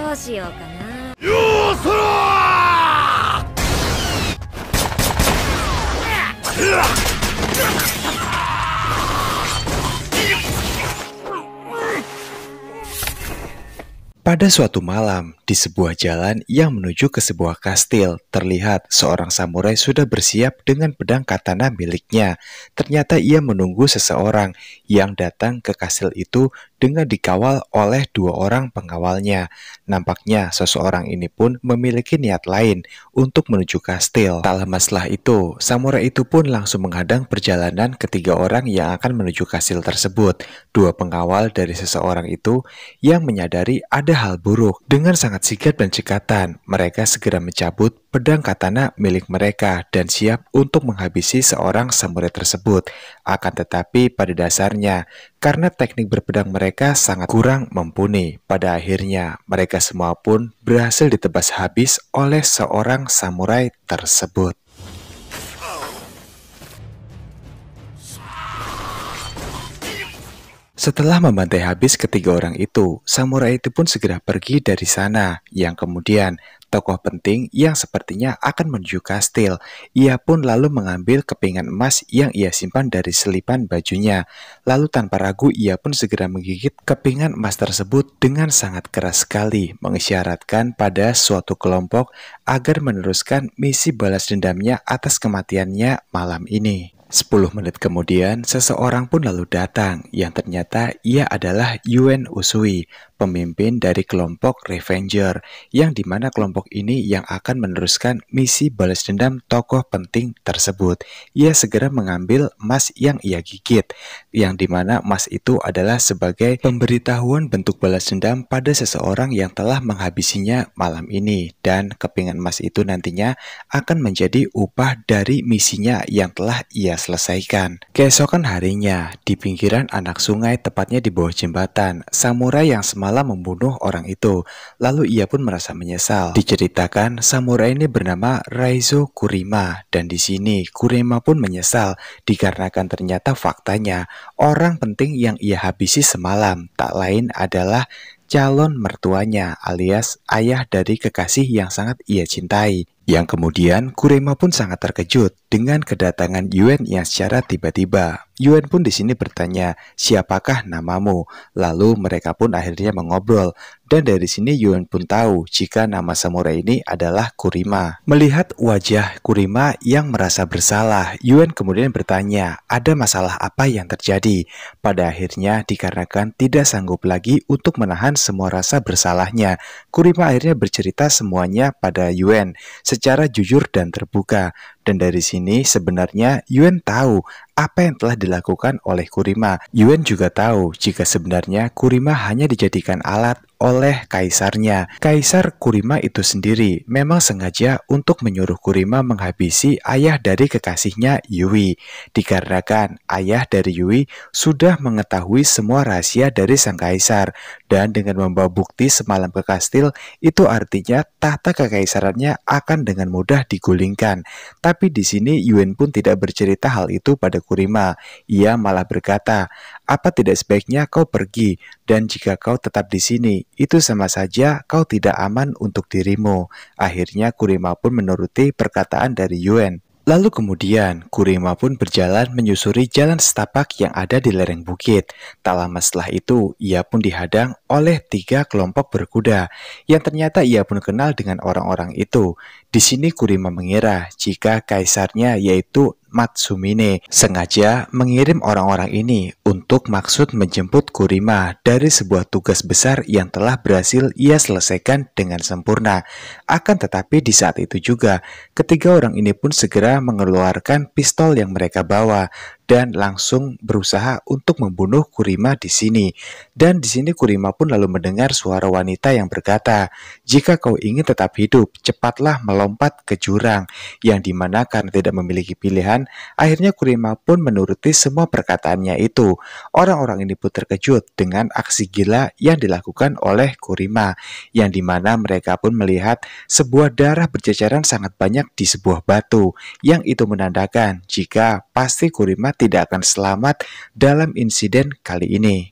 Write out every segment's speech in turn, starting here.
どうしようかな。よーそらPada suatu malam, di sebuah jalan yang menuju ke sebuah kastil, terlihat seorang samurai sudah bersiap dengan pedang katana miliknya. Ternyata ia menunggu seseorang yang datang ke kastil itu dengan dikawal oleh 2 orang pengawalnya. Nampaknya seseorang ini pun memiliki niat lain untuk menuju kastil. Tak lama setelah itu, samurai itu pun langsung menghadang perjalanan ketiga orang yang akan menuju kastil tersebut. 2 pengawal dari seseorang itu yang menyadari ada hal buruk. Dengan sangat sigap dan cekatan, mereka segera mencabut pedang katana milik mereka dan siap untuk menghabisi seorang samurai tersebut. Akan tetapi pada dasarnya, karena teknik berpedang mereka sangat kurang mumpuni, pada akhirnya mereka semua pun berhasil ditebas habis oleh seorang samurai tersebut. Setelah membantai habis ketiga orang itu, samurai itu pun segera pergi dari sana. Yang kemudian, tokoh penting yang sepertinya akan menuju kastil, ia pun lalu mengambil kepingan emas yang ia simpan dari selipan bajunya. Lalu tanpa ragu, ia pun segera menggigit kepingan emas tersebut dengan sangat keras sekali, mengisyaratkan pada suatu kelompok agar meneruskan misi balas dendamnya atas kematiannya malam ini. 10 menit kemudian, seseorang pun lalu datang, yang ternyata ia adalah Yuen Usui, pemimpin dari kelompok Revenger, yang dimana kelompok ini yang akan meneruskan misi balas dendam tokoh penting tersebut. Ia segera mengambil emas yang ia gigit, yang dimana emas itu adalah sebagai pemberitahuan bentuk balas dendam pada seseorang yang telah menghabisinya malam ini, dan kepingan emas itu nantinya akan menjadi upah dari misinya yang telah ia selesaikan. Keesokan harinya, di pinggiran anak sungai, tepatnya di bawah jembatan, samurai yang semalam membunuh orang itu, lalu ia pun merasa menyesal. Diceritakan, samurai ini bernama Raizo Kurima, dan di sini Kurima pun menyesal dikarenakan ternyata faktanya orang penting yang ia habisi semalam tak lain adalah calon mertuanya alias ayah dari kekasih yang sangat ia cintai. Yang kemudian Kurima pun sangat terkejut dengan kedatangan Yuen yang secara tiba-tiba. Yuen pun di sini bertanya, "Siapakah namamu?" Lalu mereka pun akhirnya mengobrol, dan dari sini Yuen pun tahu jika nama samurai ini adalah Kurima. Melihat wajah Kurima yang merasa bersalah, Yuen kemudian bertanya, ada masalah apa yang terjadi? Pada akhirnya dikarenakan tidak sanggup lagi untuk menahan semua rasa bersalahnya, Kurima akhirnya bercerita semuanya pada Yuen secara jujur dan terbuka. Dan dari sini sebenarnya Yuen tahu apa yang telah dilakukan oleh Kurima. Yuen juga tahu jika sebenarnya Kurima hanya dijadikan alat oleh kaisarnya. Kaisar Kurima itu sendiri memang sengaja untuk menyuruh Kurima menghabisi ayah dari kekasihnya Yui. Dikarenakan ayah dari Yui sudah mengetahui semua rahasia dari sang kaisar, dan dengan membawa bukti semalam ke kastil, itu artinya tahta kekaisarannya akan dengan mudah digulingkan. Tapi di sini Yuen pun tidak bercerita hal itu pada Kurima. Ia malah berkata, "Apa tidak sebaiknya kau pergi, dan jika kau tetap di sini, itu sama saja kau tidak aman untuk dirimu." Akhirnya Kurima pun menuruti perkataan dari Yuen. Lalu kemudian Kurima pun berjalan menyusuri jalan setapak yang ada di lereng bukit. Tak lama setelah itu, ia pun dihadang oleh 3 kelompok berkuda, yang ternyata ia pun kenal dengan orang-orang itu. Di sini Kurima mengira jika kaisarnya yaitu Matsumine sengaja mengirim orang-orang ini untuk maksud menjemput Kurima dari sebuah tugas besar yang telah berhasil ia selesaikan dengan sempurna. Akan tetapi di saat itu juga, ketiga orang ini pun segera mengeluarkan pistol yang mereka bawa dan langsung berusaha untuk membunuh Kurima di sini. Dan di sini Kurima pun lalu mendengar suara wanita yang berkata, "Jika kau ingin tetap hidup, cepatlah melompat ke jurang." Yang dimana karena tidak memiliki pilihan, akhirnya Kurima pun menuruti semua perkataannya itu. Orang-orang ini pun terkejut dengan aksi gila yang dilakukan oleh Kurima, yang dimana mereka pun melihat sebuah darah berceceran sangat banyak di sebuah batu, yang itu menandakan jika pasti Kurima tidak akan selamat dalam insiden kali ini.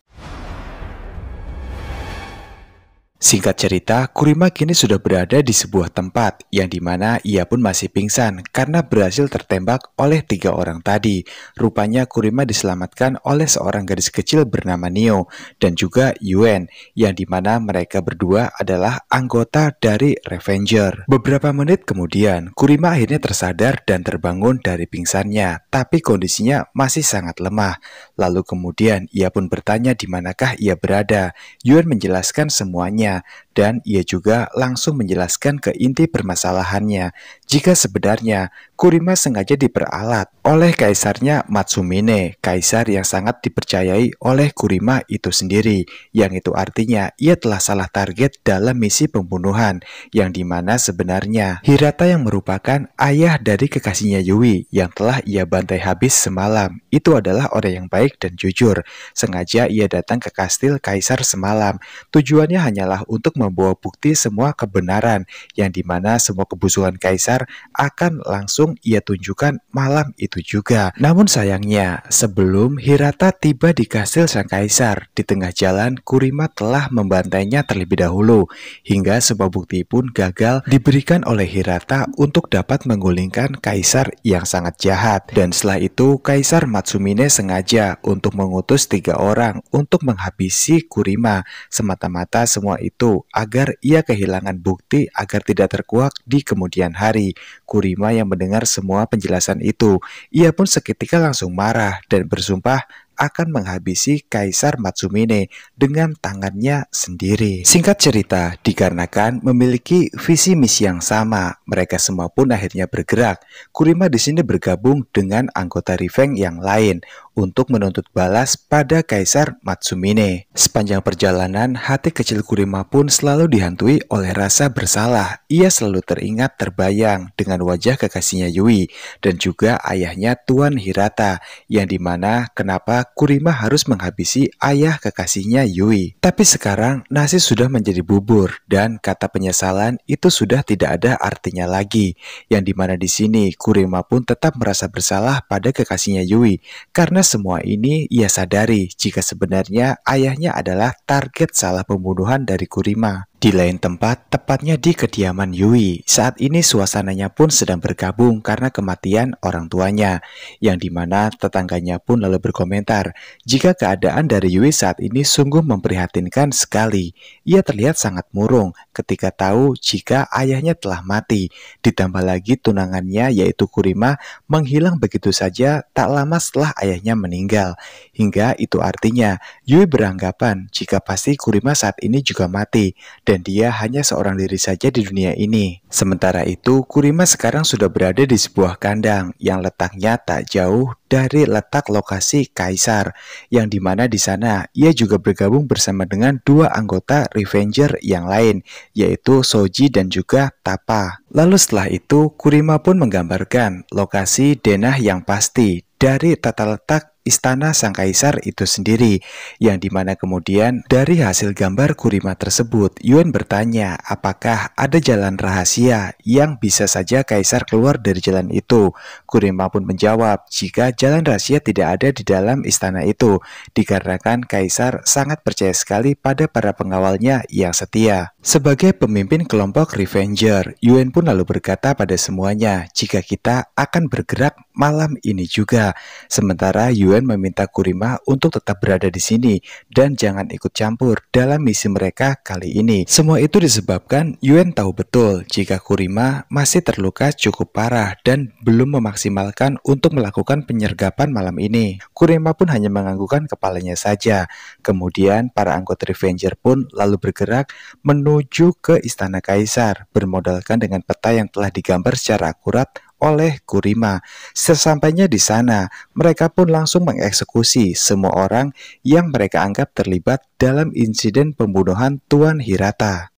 Singkat cerita, Kurima kini sudah berada di sebuah tempat yang dimana ia pun masih pingsan karena berhasil tertembak oleh 3 orang tadi. Rupanya Kurima diselamatkan oleh seorang gadis kecil bernama Neo dan juga Yuen, yang dimana mereka berdua adalah anggota dari Revenger. Beberapa menit kemudian, Kurima akhirnya tersadar dan terbangun dari pingsannya, tapi kondisinya masih sangat lemah. Lalu kemudian ia pun bertanya di manakah ia berada. Yuen menjelaskan semuanya, dan ia juga langsung menjelaskan ke inti permasalahannya, jika sebenarnya Kurima sengaja diperalat oleh kaisarnya Matsumine, kaisar yang sangat dipercayai oleh Kurima itu sendiri, yang itu artinya ia telah salah target dalam misi pembunuhan, yang dimana sebenarnya Hirata yang merupakan ayah dari kekasihnya Yui yang telah ia bantai habis semalam, itu adalah orang yang baik dan jujur. Sengaja ia datang ke kastil kaisar semalam. Tujuannya hanyalah untuk membawa bukti semua kebenaran, yang dimana semua kebusukan kaisar akan langsung ia tunjukkan malam itu juga. Namun sayangnya, sebelum Hirata tiba di kastil sang kaisar, di tengah jalan Kurima telah membantainya terlebih dahulu, hingga semua bukti pun gagal diberikan oleh Hirata untuk dapat menggulingkan kaisar yang sangat jahat. Dan setelah itu, Kaisar Matsumine sengaja untuk mengutus 3 orang untuk menghabisi Kurima, semata-mata semua itu agar ia kehilangan bukti agar tidak terkuak di kemudian hari. Kurima yang mendengar semua penjelasan itu, ia pun seketika langsung marah dan bersumpah akan menghabisi Kaisar Matsumine dengan tangannya sendiri. Singkat cerita, dikarenakan memiliki visi misi yang sama, mereka semua pun akhirnya bergerak. Kurima di sini bergabung dengan anggota Revenge yang lain untuk menuntut balas pada Kaisar Matsumine. Sepanjang perjalanan, hati kecil Kurima pun selalu dihantui oleh rasa bersalah. Ia selalu teringat terbayang dengan wajah kekasihnya Yui dan juga ayahnya Tuan Hirata, yang dimana kenapa Kurima harus menghabisi ayah kekasihnya Yui. Tapi sekarang nasi sudah menjadi bubur dan kata penyesalan itu sudah tidak ada artinya lagi. Yang dimana di sini Kurima pun tetap merasa bersalah pada kekasihnya Yui karena semua ini ia sadari jika sebenarnya ayahnya adalah target salah pembunuhan dari Kurima. Di lain tempat, tepatnya di kediaman Yui, saat ini suasananya pun sedang berkabung karena kematian orang tuanya, yang dimana tetangganya pun lalu berkomentar jika keadaan dari Yui saat ini sungguh memprihatinkan sekali. Ia terlihat sangat murung ketika tahu jika ayahnya telah mati, ditambah lagi tunangannya yaitu Kurima menghilang begitu saja tak lama setelah ayahnya meninggal, hingga itu artinya Yui beranggapan jika pasti Kurima saat ini juga mati, dan dia hanya seorang diri saja di dunia ini. Sementara itu, Kurima sekarang sudah berada di sebuah kandang yang letaknya tak jauh dari letak lokasi Kaisar, yang dimana di sana ia juga bergabung bersama dengan 2 anggota Revenger yang lain, yaitu Soji dan juga Tapa. Lalu setelah itu, Kurima pun menggambarkan lokasi denah yang pasti dari tata letak istana sang kaisar itu sendiri, yang dimana kemudian dari hasil gambar Kurima tersebut, Yuen bertanya apakah ada jalan rahasia yang bisa saja kaisar keluar dari jalan itu. Kurima pun menjawab jika jalan rahasia tidak ada di dalam istana itu, dikarenakan kaisar sangat percaya sekali pada para pengawalnya yang setia. Sebagai pemimpin kelompok Revenger, Yuen pun lalu berkata pada semuanya jika kita akan bergerak malam ini juga. Sementara Yuen meminta Kurima untuk tetap berada di sini dan jangan ikut campur dalam misi mereka kali ini. Semua itu disebabkan Yuen tahu betul jika Kurima masih terluka cukup parah dan belum memaksimalkan untuk melakukan penyergapan malam ini. Kurima pun hanya menganggukkan kepalanya saja. Kemudian para anggota Revenger pun lalu bergerak menuju ke istana kaisar bermodalkan dengan peta yang telah digambar secara akurat oleh Kurima. Sesampainya di sana, mereka pun langsung mengeksekusi semua orang yang mereka anggap terlibat dalam insiden pembunuhan Tuan Hirata.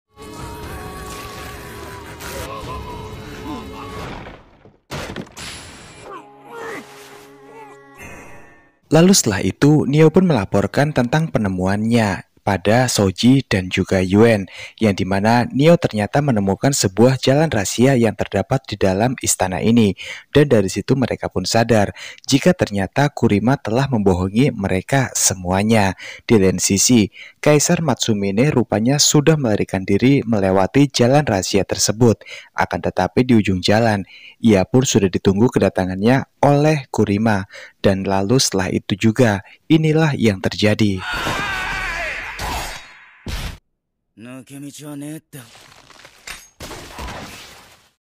Lalu setelah itu, Neo pun melaporkan tentang penemuannya pada Soji dan juga Yuen, yang dimana Neo ternyata menemukan sebuah jalan rahasia yang terdapat di dalam istana ini. Dan dari situ mereka pun sadar jika ternyata Kurima telah membohongi mereka semuanya. Di lain sisi, Kaisar Matsumine rupanya sudah melarikan diri melewati jalan rahasia tersebut. Akan tetapi di ujung jalan, ia pun sudah ditunggu kedatangannya oleh Kurima. Dan lalu setelah itu juga, inilah yang terjadi.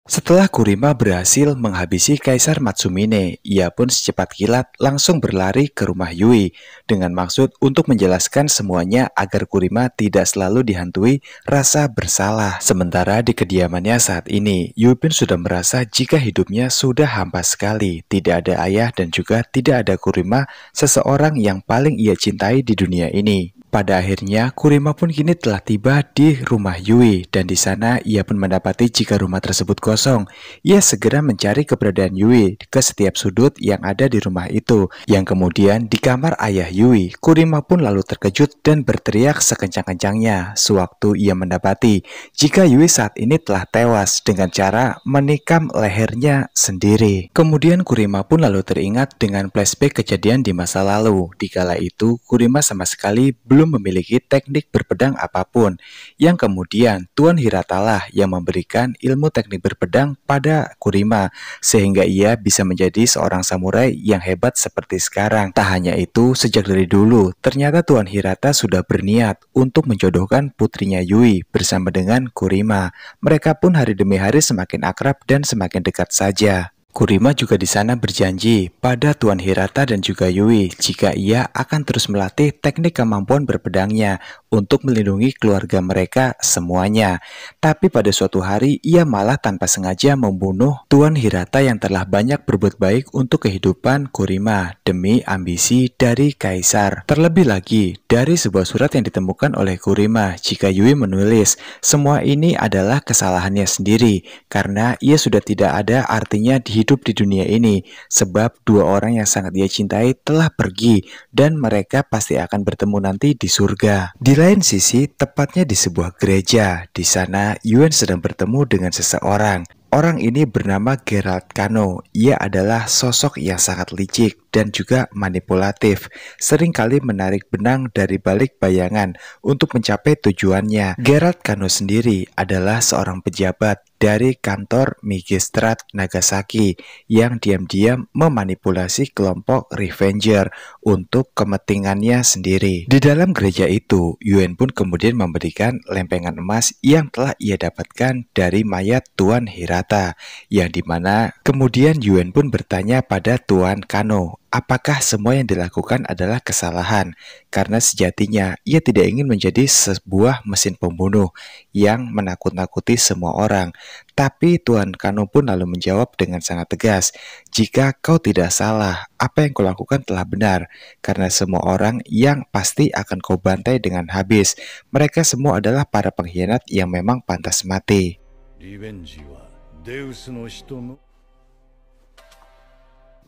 Setelah Kurima berhasil menghabisi Kaisar Matsumine, ia pun secepat kilat langsung berlari ke rumah Yui dengan maksud untuk menjelaskan semuanya agar Kurima tidak selalu dihantui rasa bersalah. Sementara di kediamannya saat ini, Yui pun sudah merasa jika hidupnya sudah hampa sekali, tidak ada ayah dan juga tidak ada Kurima, seseorang yang paling ia cintai di dunia ini. Pada akhirnya, Kurima pun kini telah tiba di rumah Yui dan di sana ia pun mendapati jika rumah tersebut kosong. Ia segera mencari keberadaan Yui ke setiap sudut yang ada di rumah itu. Yang kemudian di kamar ayah Yui, Kurima pun lalu terkejut dan berteriak sekencang-kencangnya sewaktu ia mendapati jika Yui saat ini telah tewas dengan cara menikam lehernya sendiri. Kemudian Kurima pun lalu teringat dengan flashback kejadian di masa lalu. Dikala itu, Kurima sama sekali belum memiliki teknik berpedang apapun, yang kemudian Tuan Hirata yang memberikan ilmu teknik berpedang pada Kurima sehingga ia bisa menjadi seorang samurai yang hebat seperti sekarang. Tak hanya itu, sejak dari dulu ternyata Tuan Hirata sudah berniat untuk menjodohkan putrinya Yui bersama dengan Kurima. Mereka pun hari demi hari semakin akrab dan semakin dekat saja. Kurima juga di sana berjanji pada Tuan Hirata dan juga Yui jika ia akan terus melatih teknik kemampuan berpedangnya untuk melindungi keluarga mereka semuanya. Tapi pada suatu hari ia malah tanpa sengaja membunuh Tuan Hirata yang telah banyak berbuat baik untuk kehidupan Kurima demi ambisi dari Kaisar. Terlebih lagi dari sebuah surat yang ditemukan oleh Kurima jika Yui menulis semua ini adalah kesalahannya sendiri karena ia sudah tidak ada artinya hidup di dunia ini sebab dua orang yang sangat dia cintai telah pergi dan mereka pasti akan bertemu nanti di surga. Di lain sisi, tepatnya di sebuah gereja, di sana Yuen sedang bertemu dengan seseorang. Orang ini bernama Gerald Kano. Ia adalah sosok yang sangat licik dan juga manipulatif. Seringkali menarik benang dari balik bayangan untuk mencapai tujuannya. Gerald Kano sendiri adalah seorang pejabat dari kantor Magistrat Nagasaki yang diam-diam memanipulasi kelompok Revenger untuk kepentingannya sendiri. Di dalam gereja itu, Yuen pun kemudian memberikan lempengan emas yang telah ia dapatkan dari mayat Tuan Hirata, yang dimana kemudian Yuen pun bertanya pada Tuan Kano, apakah semua yang dilakukan adalah kesalahan? Karena sejatinya ia tidak ingin menjadi sebuah mesin pembunuh yang menakut-nakuti semua orang. Tapi Tuan Kano pun lalu menjawab dengan sangat tegas, jika kau tidak salah, apa yang kau lakukan telah benar. Karena semua orang yang pasti akan kau bantai dengan habis. Mereka semua adalah para pengkhianat yang memang pantas mati.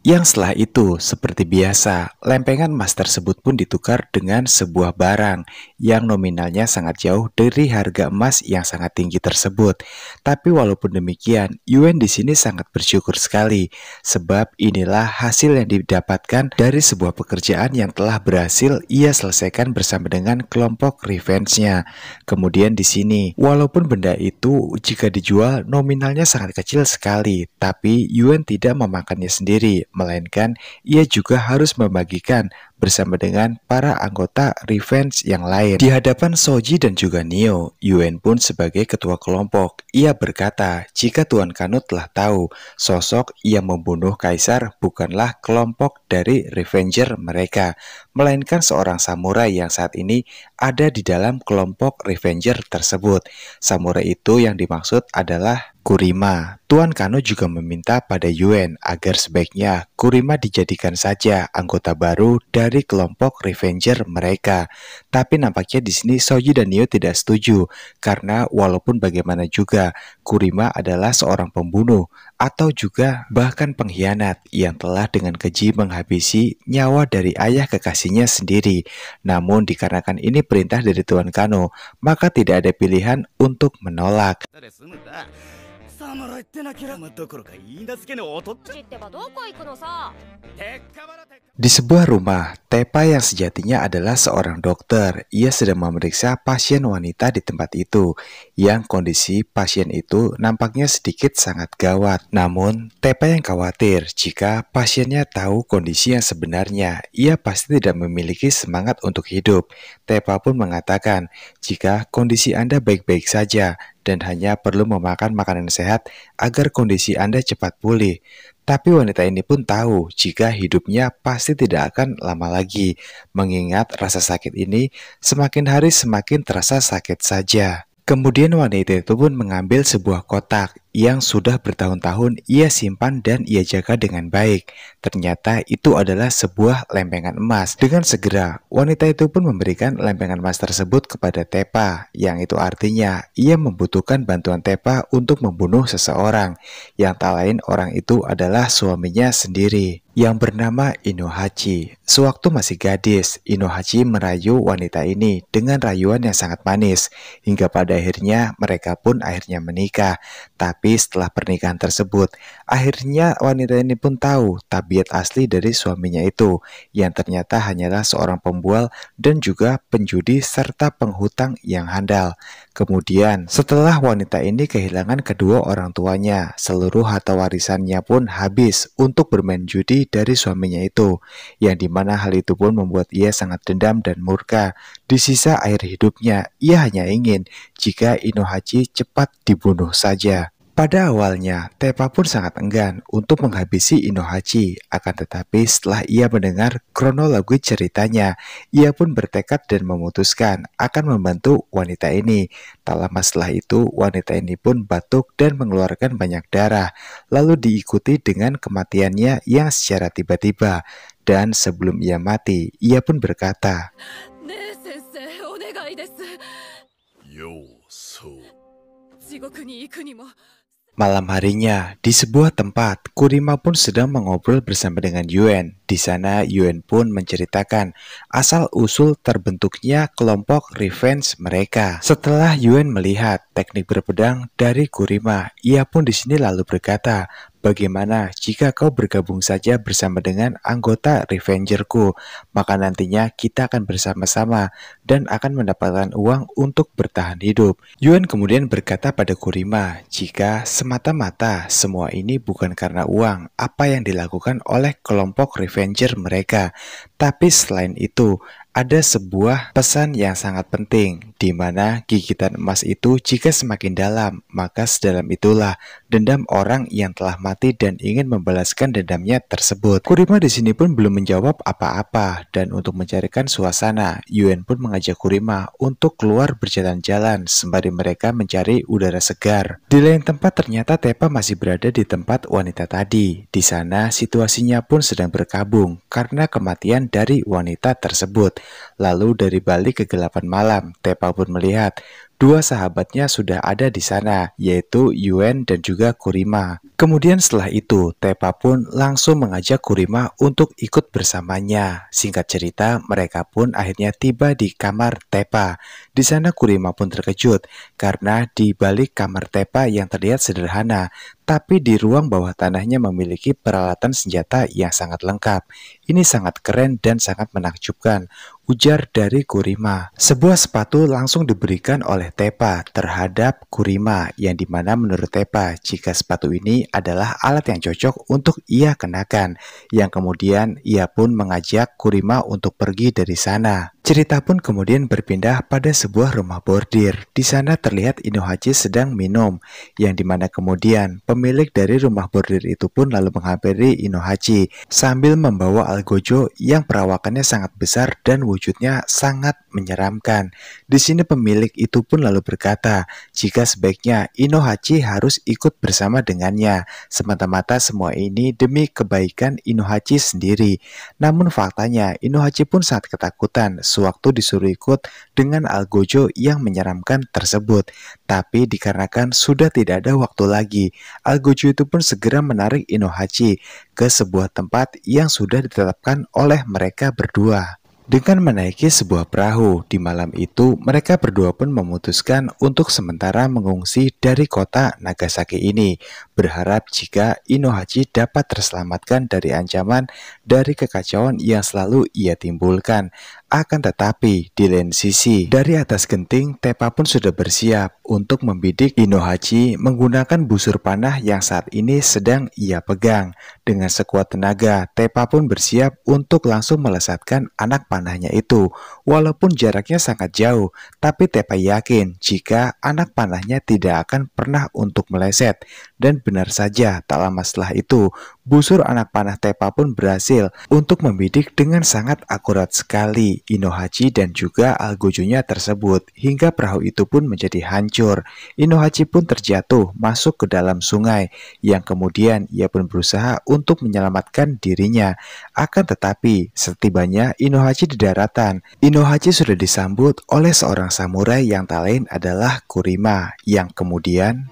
Yang setelah itu, seperti biasa, lempengan emas tersebut pun ditukar dengan sebuah barang yang nominalnya sangat jauh dari harga emas yang sangat tinggi tersebut. Tapi walaupun demikian, Yuen di sini sangat bersyukur sekali sebab inilah hasil yang didapatkan dari sebuah pekerjaan yang telah berhasil ia selesaikan bersama dengan kelompok revenge-nya. Kemudian di sini, walaupun benda itu jika dijual nominalnya sangat kecil sekali, tapi Yuen tidak memakannya sendiri, melainkan ia juga harus membagikan bersama dengan para anggota revenge yang lain. Di hadapan Soji dan juga Neo, Yuen pun sebagai ketua kelompok, ia berkata jika Tuan Kano telah tahu sosok yang membunuh Kaisar bukanlah kelompok dari revenger mereka, melainkan seorang samurai yang saat ini ada di dalam kelompok revenger tersebut. Samurai itu yang dimaksud adalah Kurima. Tuan Kano juga meminta pada Yuen agar sebaiknya Kurima dijadikan saja anggota baru dari kelompok Revenger mereka. Tapi nampaknya di sini Soji dan Neo tidak setuju, karena walaupun bagaimana juga, Kurima adalah seorang pembunuh atau juga bahkan pengkhianat yang telah dengan keji menghabisi nyawa dari ayah kekasihnya sendiri. Namun dikarenakan ini perintah dari Tuan Kano, maka tidak ada pilihan untuk menolak. Di sebuah rumah, Tepa yang sejatinya adalah seorang dokter. Ia sedang memeriksa pasien wanita di tempat itu, yang kondisi pasien itu nampaknya sedikit sangat gawat. Namun, Tepa yang khawatir jika pasiennya tahu kondisi yang sebenarnya, ia pasti tidak memiliki semangat untuk hidup. Tepa pun mengatakan, jika kondisi Anda baik-baik saja dan hanya perlu memakan makanan sehat agar kondisi Anda cepat pulih. Tapi wanita ini pun tahu jika hidupnya pasti tidak akan lama lagi, mengingat rasa sakit ini semakin hari semakin terasa sakit saja. Kemudian wanita itu pun mengambil sebuah kotak yang sudah bertahun-tahun ia simpan dan ia jaga dengan baik. Ternyata itu adalah sebuah lempengan emas. Dengan segera, wanita itu pun memberikan lempengan emas tersebut kepada Tepa, yang itu artinya ia membutuhkan bantuan Tepa untuk membunuh seseorang, yang tak lain orang itu adalah suaminya sendiri, yang bernama Inohachi. Sewaktu masih gadis, Inohachi merayu wanita ini dengan rayuan yang sangat manis, hingga pada akhirnya mereka pun akhirnya menikah. Tapi setelah pernikahan tersebut, akhirnya wanita ini pun tahu tabiat asli dari suaminya itu, yang ternyata hanyalah seorang pembual dan juga penjudi serta penghutang yang handal. Kemudian, setelah wanita ini kehilangan kedua orang tuanya, seluruh harta warisannya pun habis untuk bermain judi dari suaminya itu, yang dimana hal itu pun membuat ia sangat dendam dan murka. Di sisa akhir hidupnya, ia hanya ingin jika Inohachi cepat dibunuh saja. Pada awalnya, Tepa pun sangat enggan untuk menghabisi Inohachi, akan tetapi setelah ia mendengar kronologi ceritanya, ia pun bertekad dan memutuskan akan membantu wanita ini. Tak lama setelah itu, wanita ini pun batuk dan mengeluarkan banyak darah, lalu diikuti dengan kematiannya yang secara tiba-tiba. Dan sebelum ia mati, ia pun berkata, malam harinya, di sebuah tempat, Kurima pun sedang mengobrol bersama dengan Yuen. Di sana, Yuen pun menceritakan asal-usul terbentuknya kelompok revenge mereka. Setelah Yuen melihat teknik berpedang dari Kurima, ia pun di sini lalu berkata, bagaimana jika kau bergabung saja bersama dengan anggota Revengerku? Maka nantinya kita akan bersama-sama dan akan mendapatkan uang untuk bertahan hidup. Yuen kemudian berkata pada Kurima, jika semata-mata semua ini bukan karena uang, apa yang dilakukan oleh kelompok Revenger mereka. Tapi selain itu, ada sebuah pesan yang sangat penting, di mana gigitan emas itu jika semakin dalam, maka sedalam itulah dendam orang yang telah mati dan ingin membalaskan dendamnya tersebut. Kurima di sini pun belum menjawab apa-apa, dan untuk mencarikan suasana, Yuen pun mengajak Kurima untuk keluar berjalan-jalan sembari mereka mencari udara segar. Di lain tempat ternyata Tepa masih berada di tempat wanita tadi. Di sana situasinya pun sedang berkabung karena kematian dari wanita tersebut. Lalu dari balik kegelapan malam, Tepa pun melihat dua sahabatnya sudah ada di sana, yaitu Yuen dan juga Kurima. Kemudian setelah itu, Tepa pun langsung mengajak Kurima untuk ikut bersamanya. Singkat cerita, mereka pun akhirnya tiba di kamar Tepa. Di sana Kurima pun terkejut karena di balik kamar Tepa yang terlihat sederhana, tapi di ruang bawah tanahnya memiliki peralatan senjata yang sangat lengkap. Ini sangat keren dan sangat menakjubkan, ujar dari Kurima. Sebuah sepatu langsung diberikan oleh Tepa terhadap Kurima, yang dimana menurut Tepa, jika sepatu ini adalah alat yang cocok untuk ia kenakan, yang kemudian ia pun mengajak Kurima untuk pergi dari sana. Cerita pun kemudian berpindah pada sebuah rumah bordir. Di sana terlihat Inohachi sedang minum, yang dimana kemudian pemilik dari rumah bordir itu pun lalu menghampiri Inohachi sambil membawa algojo yang perawakannya sangat besar dan wujudnya sangat menyeramkan. Di sini pemilik itu pun lalu berkata, jika sebaiknya Inohachi harus ikut bersama dengannya, semata-mata semua ini demi kebaikan Inohachi sendiri. Namun faktanya Inohachi pun sangat ketakutan sewaktu disuruh ikut dengan algojo yang menyeramkan tersebut. Tapi dikarenakan sudah tidak ada waktu lagi, algojo itu pun segera menarik Inohachi ke sebuah tempat yang sudah ditetapkan oleh mereka berdua. Dengan menaiki sebuah perahu, di malam itu mereka berdua pun memutuskan untuk sementara mengungsi dari kota Nagasaki ini, berharap jika Inohachi dapat terselamatkan dari ancaman dari kekacauan yang selalu ia timbulkan. Akan tetapi, di lain sisi, dari atas genting, Tepa pun sudah bersiap untuk membidik Inohachi menggunakan busur panah yang saat ini sedang ia pegang. Dengan sekuat tenaga, Tepa pun bersiap untuk langsung melesatkan anak panahnya itu. Walaupun jaraknya sangat jauh, tapi Tepa yakin jika anak panahnya tidak akan pernah untuk meleset. Dan benar saja, tak lama setelah itu, busur anak panah Tepa pun berhasil untuk membidik dengan sangat akurat sekali Inohachi dan juga algojonya tersebut, hingga perahu itu pun menjadi hancur. Inohachi pun terjatuh masuk ke dalam sungai, yang kemudian ia pun berusaha untuk menyelamatkan dirinya. Akan tetapi, setibanya Inohachi di daratan, Inohachi sudah disambut oleh seorang samurai yang tak lain adalah Kurima, yang kemudian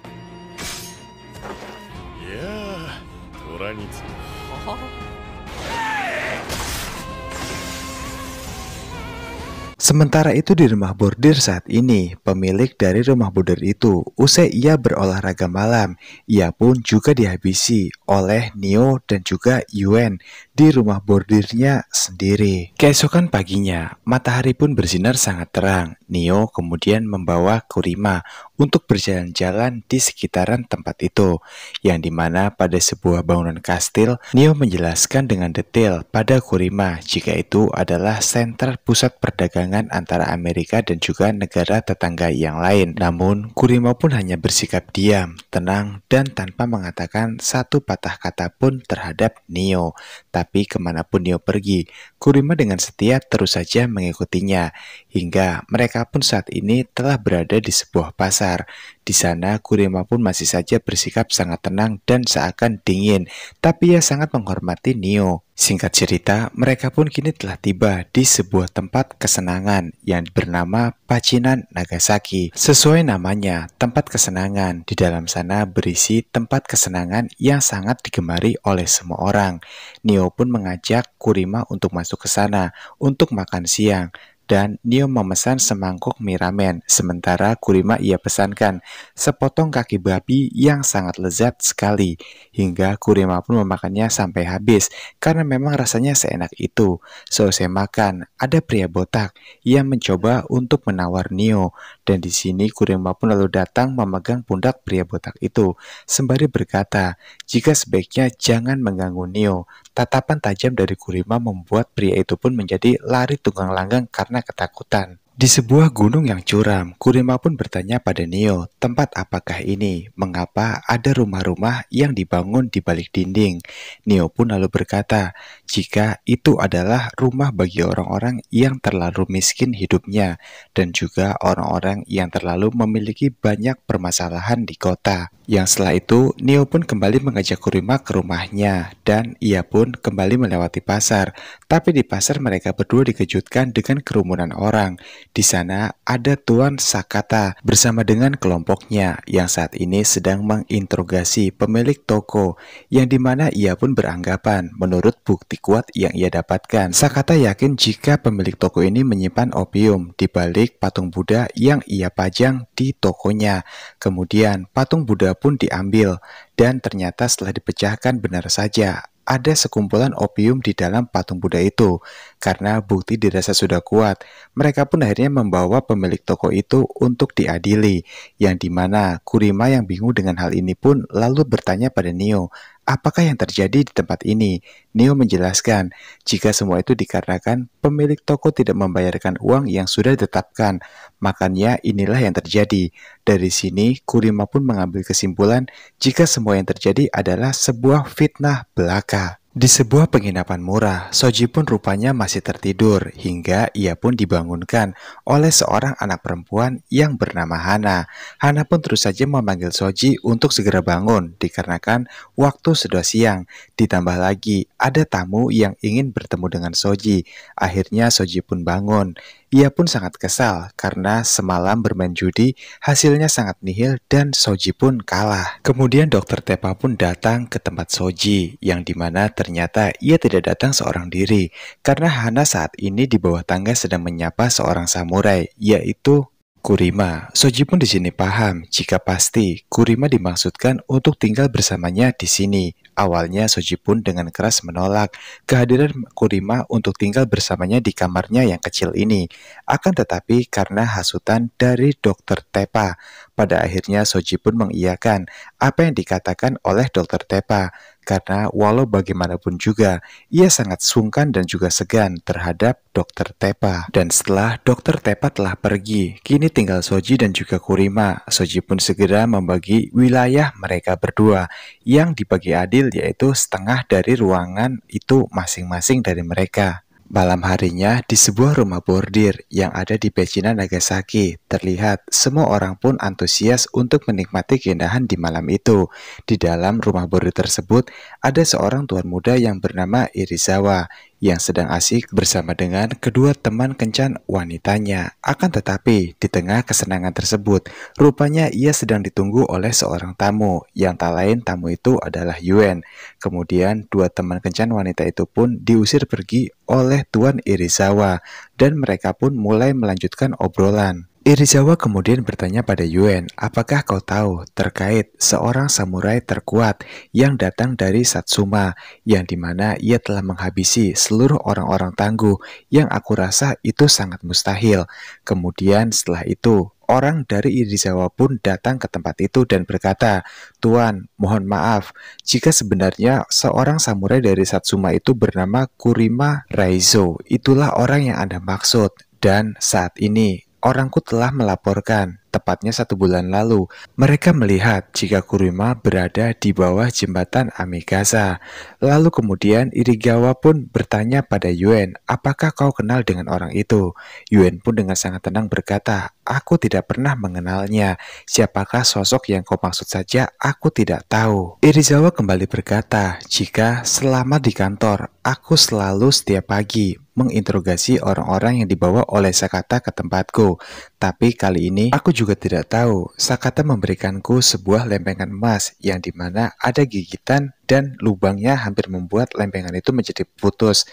sementara itu di rumah bordir saat ini, pemilik dari rumah bordir itu, usai ia berolahraga malam, ia pun juga dihabisi oleh Nio dan juga Yuen di rumah bordirnya sendiri. Keesokan paginya, matahari pun bersinar sangat terang. Nio kemudian membawa Kurima untuk berjalan-jalan di sekitaran tempat itu, yang dimana pada sebuah bangunan kastil, Nio menjelaskan dengan detail pada Kurima jika itu adalah sentra pusat perdagangan antara Amerika dan juga negara tetangga yang lain. Namun, Kurima pun hanya bersikap diam, tenang, dan tanpa mengatakan satu patah kata pun terhadap Nio. Tapi kemanapun Nio pergi, Kurima dengan setia terus saja mengikutinya, hingga mereka pun saat ini telah berada di sebuah pasar. Di sana Kurima pun masih saja bersikap sangat tenang dan seakan dingin, tapi ia sangat menghormati Nio. Singkat cerita, mereka pun kini telah tiba di sebuah tempat kesenangan yang bernama Pacinan Nagasaki. Sesuai namanya, tempat kesenangan. Di dalam sana berisi tempat kesenangan yang sangat digemari oleh semua orang. Nio pun mengajak Kurima untuk masuk ke sana untuk makan siang. Dan Nio memesan semangkuk mie ramen, sementara Kurima ia pesankan sepotong kaki babi yang sangat lezat sekali, hingga Kurima pun memakannya sampai habis karena memang rasanya seenak itu. Selesai makan, ada pria botak yang mencoba untuk menawar Nio, dan di sini Kurima pun lalu datang memegang pundak pria botak itu, sembari berkata jika sebaiknya jangan mengganggu Nio. Tatapan tajam dari Kurima membuat pria itu pun menjadi lari tunggang langgang karena ketakutan. Di sebuah gunung yang curam, Kurima pun bertanya pada Nio, tempat apakah ini? Mengapa ada rumah-rumah yang dibangun di balik dinding? Nio pun lalu berkata, jika itu adalah rumah bagi orang-orang yang terlalu miskin hidupnya, dan juga orang-orang yang terlalu memiliki banyak permasalahan di kota. Yang setelah itu, Nio pun kembali mengajak Kurima ke rumahnya, dan ia pun kembali melewati pasar. Tapi di pasar mereka berdua dikejutkan dengan kerumunan orang. Di sana ada Tuan Sakata bersama dengan kelompoknya yang saat ini sedang menginterogasi pemilik toko, yang dimana ia pun beranggapan menurut bukti kuat yang ia dapatkan, Sakata yakin jika pemilik toko ini menyimpan opium di balik patung Buddha yang ia pajang di tokonya. Kemudian patung Buddha pun diambil, dan ternyata setelah dipecahkan benar saja ada sekumpulan opium di dalam patung Buddha itu. Karena bukti dirasa sudah kuat, mereka pun akhirnya membawa pemilik toko itu untuk diadili, yang dimana Kurima yang bingung dengan hal ini pun lalu bertanya pada Nio, apakah yang terjadi di tempat ini? Neo menjelaskan, jika semua itu dikarenakan pemilik toko tidak membayarkan uang yang sudah ditetapkan, makanya inilah yang terjadi. Dari sini, Kurima pun mengambil kesimpulan jika semua yang terjadi adalah sebuah fitnah belaka. Di sebuah penginapan murah, Soji pun rupanya masih tertidur hingga ia pun dibangunkan oleh seorang anak perempuan yang bernama Hana. Hana pun terus saja memanggil Soji untuk segera bangun dikarenakan waktu sudah siang. Ditambah lagi ada tamu yang ingin bertemu dengan Soji. Akhirnya Soji pun bangun. Ia pun sangat kesal karena semalam bermain judi hasilnya sangat nihil dan Soji pun kalah. Kemudian dokter Tepa pun datang ke tempat Soji yang dimana ternyata ia tidak datang seorang diri karena Hana saat ini di bawah tangga sedang menyapa seorang samurai yaitu Kurima. Soji pun di sini paham jika pasti Kurima dimaksudkan untuk tinggal bersamanya di sini. Awalnya Soji pun dengan keras menolak kehadiran Kurima untuk tinggal bersamanya di kamarnya yang kecil ini. Akan tetapi karena hasutan dari dokter Tepa, pada akhirnya Soji pun mengiyakan apa yang dikatakan oleh dokter Tepa. Karena walau bagaimanapun juga, ia sangat sungkan dan juga segan terhadap dokter Tepa. Dan setelah dokter Tepa telah pergi, kini tinggal Soji dan juga Kurima. Soji pun segera membagi wilayah mereka berdua, yang dibagi adil yaitu setengah dari ruangan itu masing-masing dari mereka. Malam harinya di sebuah rumah bordir yang ada di Pecinan Nagasaki, terlihat semua orang pun antusias untuk menikmati keindahan di malam itu. Di dalam rumah bordir tersebut ada seorang tuan muda yang bernama Irizawa yang sedang asik bersama dengan kedua teman kencan wanitanya. Akan tetapi di tengah kesenangan tersebut, rupanya ia sedang ditunggu oleh seorang tamu yang tak lain tamu itu adalah Yuen. Kemudian dua teman kencan wanita itu pun diusir pergi oleh Tuan Irizawa dan mereka pun mulai melanjutkan obrolan. Irizawa kemudian bertanya pada Yuen, apakah kau tahu terkait seorang samurai terkuat yang datang dari Satsuma, yang dimana ia telah menghabisi seluruh orang-orang tangguh yang aku rasa itu sangat mustahil. Kemudian setelah itu, orang dari Irizawa pun datang ke tempat itu dan berkata, Tuan, mohon maaf, jika sebenarnya seorang samurai dari Satsuma itu bernama Kurima Raizo, itulah orang yang Anda maksud. Dan saat ini, orangku telah melaporkan, tepatnya 1 bulan lalu, mereka melihat jika Kurima berada di bawah jembatan Amigasa. Lalu kemudian Irigawa pun bertanya pada Yuen, apakah kau kenal dengan orang itu? Yuen pun dengan sangat tenang berkata, aku tidak pernah mengenalnya. Siapakah sosok yang kau maksud saja, aku tidak tahu. Irizawa kembali berkata, jika selama di kantor, aku selalu setiap pagi menginterogasi orang-orang yang dibawa oleh Sakata ke tempatku. Tapi kali ini aku juga tidak tahu. Sakata memberikanku sebuah lempengan emas yang dimana ada gigitan dan lubangnya hampir membuat lempengan itu menjadi putus.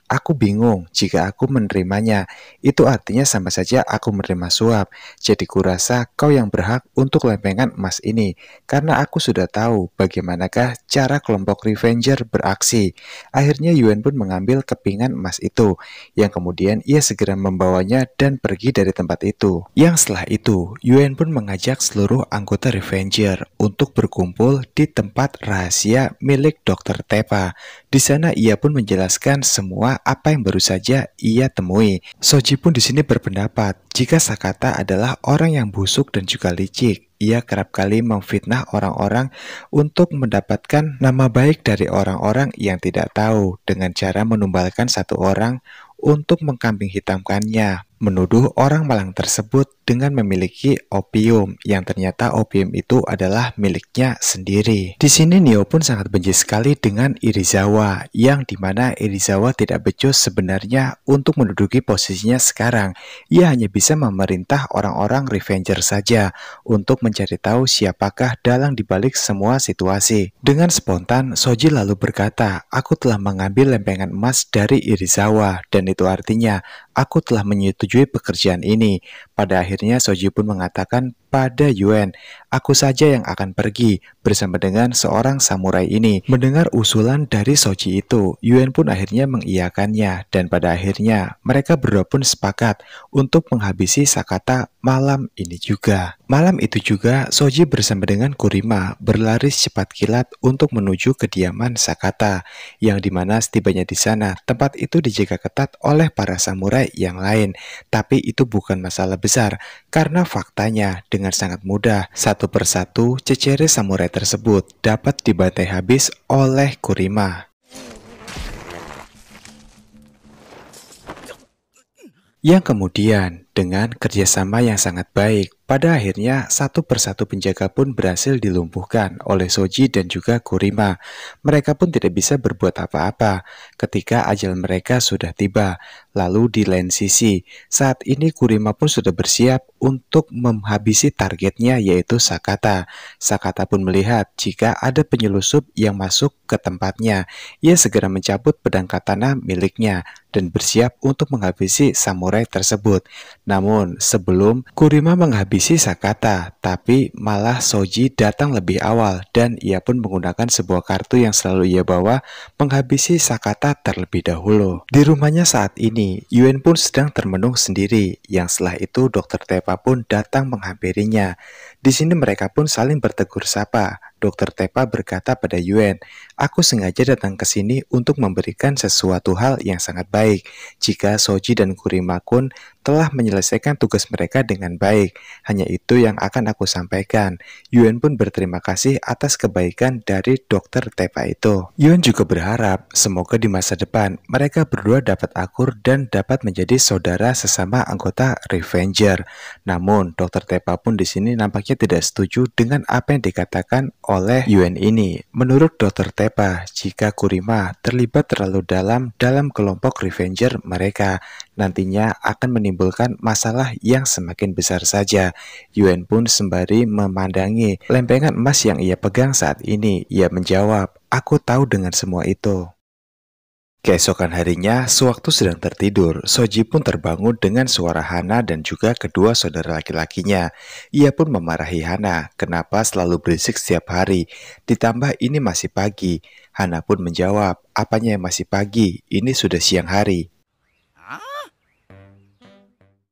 Aku bingung jika aku menerimanya. Itu artinya sama saja aku menerima suap. Jadi kurasa kau yang berhak untuk lempengan emas ini. Karena aku sudah tahu bagaimanakah cara kelompok Revenger beraksi. Akhirnya Yuen pun mengambil kepingan emas itu, yang kemudian ia segera membawanya dan pergi dari tempat itu. Yang setelah itu, Yuen pun mengajak seluruh anggota Revenger untuk berkumpul di tempat rahasia milik Dr. Tepa. Di sana ia pun menjelaskan semua apa yang baru saja ia temui. Soji pun di sini berpendapat jika Sakata adalah orang yang busuk dan juga licik. Ia kerap kali memfitnah orang-orang untuk mendapatkan nama baik dari orang-orang yang tidak tahu dengan cara menumbalkan satu orang untuk mengkambing hitamkannya, menuduh orang Malang tersebut dengan memiliki opium yang ternyata opium itu adalah miliknya sendiri. Di sini Neo pun sangat benci sekali dengan Irizawa, yang dimana Irizawa tidak becus sebenarnya untuk menduduki posisinya sekarang. Ia hanya bisa memerintah orang-orang Revenger saja untuk mencari tahu siapakah dalang dibalik semua situasi. Dengan spontan, Soji lalu berkata, aku telah mengambil lempengan emas dari Irizawa dan itu artinya aku telah menyetujui pekerjaan ini. Pada akhirnya Soji pun mengatakan pada Yuan, aku saja yang akan pergi bersama dengan seorang samurai ini. Mendengar usulan dari Soji itu, Yuan pun akhirnya mengiyakannya dan pada akhirnya mereka berdua pun sepakat untuk menghabisi Sakata malam ini juga. Malam itu juga Soji bersama dengan Kurima berlari secepat kilat untuk menuju kediaman Sakata, yang dimana setibanya di sana tempat itu dijaga ketat oleh para samurai yang lain. Tapi itu bukan masalah besar karena faktanya dengan sangat mudah satu persatu cecere samurai tersebut dapat dibantai habis oleh Kurima. Yang kemudian dengan kerjasama yang sangat baik, pada akhirnya satu persatu penjaga pun berhasil dilumpuhkan oleh Soji dan juga Kurima. Mereka pun tidak bisa berbuat apa-apa ketika ajal mereka sudah tiba. Lalu di lain sisi, saat ini Kurima pun sudah bersiap untuk menghabisi targetnya yaitu Sakata. Sakata pun melihat jika ada penyelusup yang masuk ke tempatnya. Ia segera mencabut pedang katana miliknya dan bersiap untuk menghabisi samurai tersebut. Namun sebelum Kurima menghabisi Sakata, tapi malah Soji datang lebih awal dan ia pun menggunakan sebuah kartu yang selalu ia bawa menghabisi Sakata terlebih dahulu. Di rumahnya saat ini, Yuan pun sedang termenung sendiri, yang setelah itu Dr. Tepa pun datang menghampirinya. Di sini mereka pun saling bertegur sapa. Dr. Tepa berkata pada Yuan, aku sengaja datang ke sini untuk memberikan sesuatu hal yang sangat baik. Jika Soji dan Kurima kun telah menyelesaikan tugas mereka dengan baik, hanya itu yang akan aku sampaikan. Yuan pun berterima kasih atas kebaikan dari Dr. Tepa itu. Yuan juga berharap semoga di masa depan mereka berdua dapat akur dan dapat menjadi saudara sesama anggota Revenger. Namun Dr. Tepa pun di sini nampaknya tidak setuju dengan apa yang dikatakan oleh Yuan ini. Menurut Dr. Tepa, jika Kurima terlibat terlalu dalam kelompok Revenger mereka, nantinya akan menimbulkan masalah yang semakin besar saja. Yuan pun sembari memandangi lempengan emas yang ia pegang saat ini, ia menjawab, aku tahu dengan semua itu. Keesokan harinya, sewaktu sedang tertidur, Soji pun terbangun dengan suara Hana dan juga kedua saudara laki-lakinya. Ia pun memarahi Hana, kenapa selalu berisik setiap hari, ditambah ini masih pagi. Hana pun menjawab, apanya yang masih pagi, ini sudah siang hari.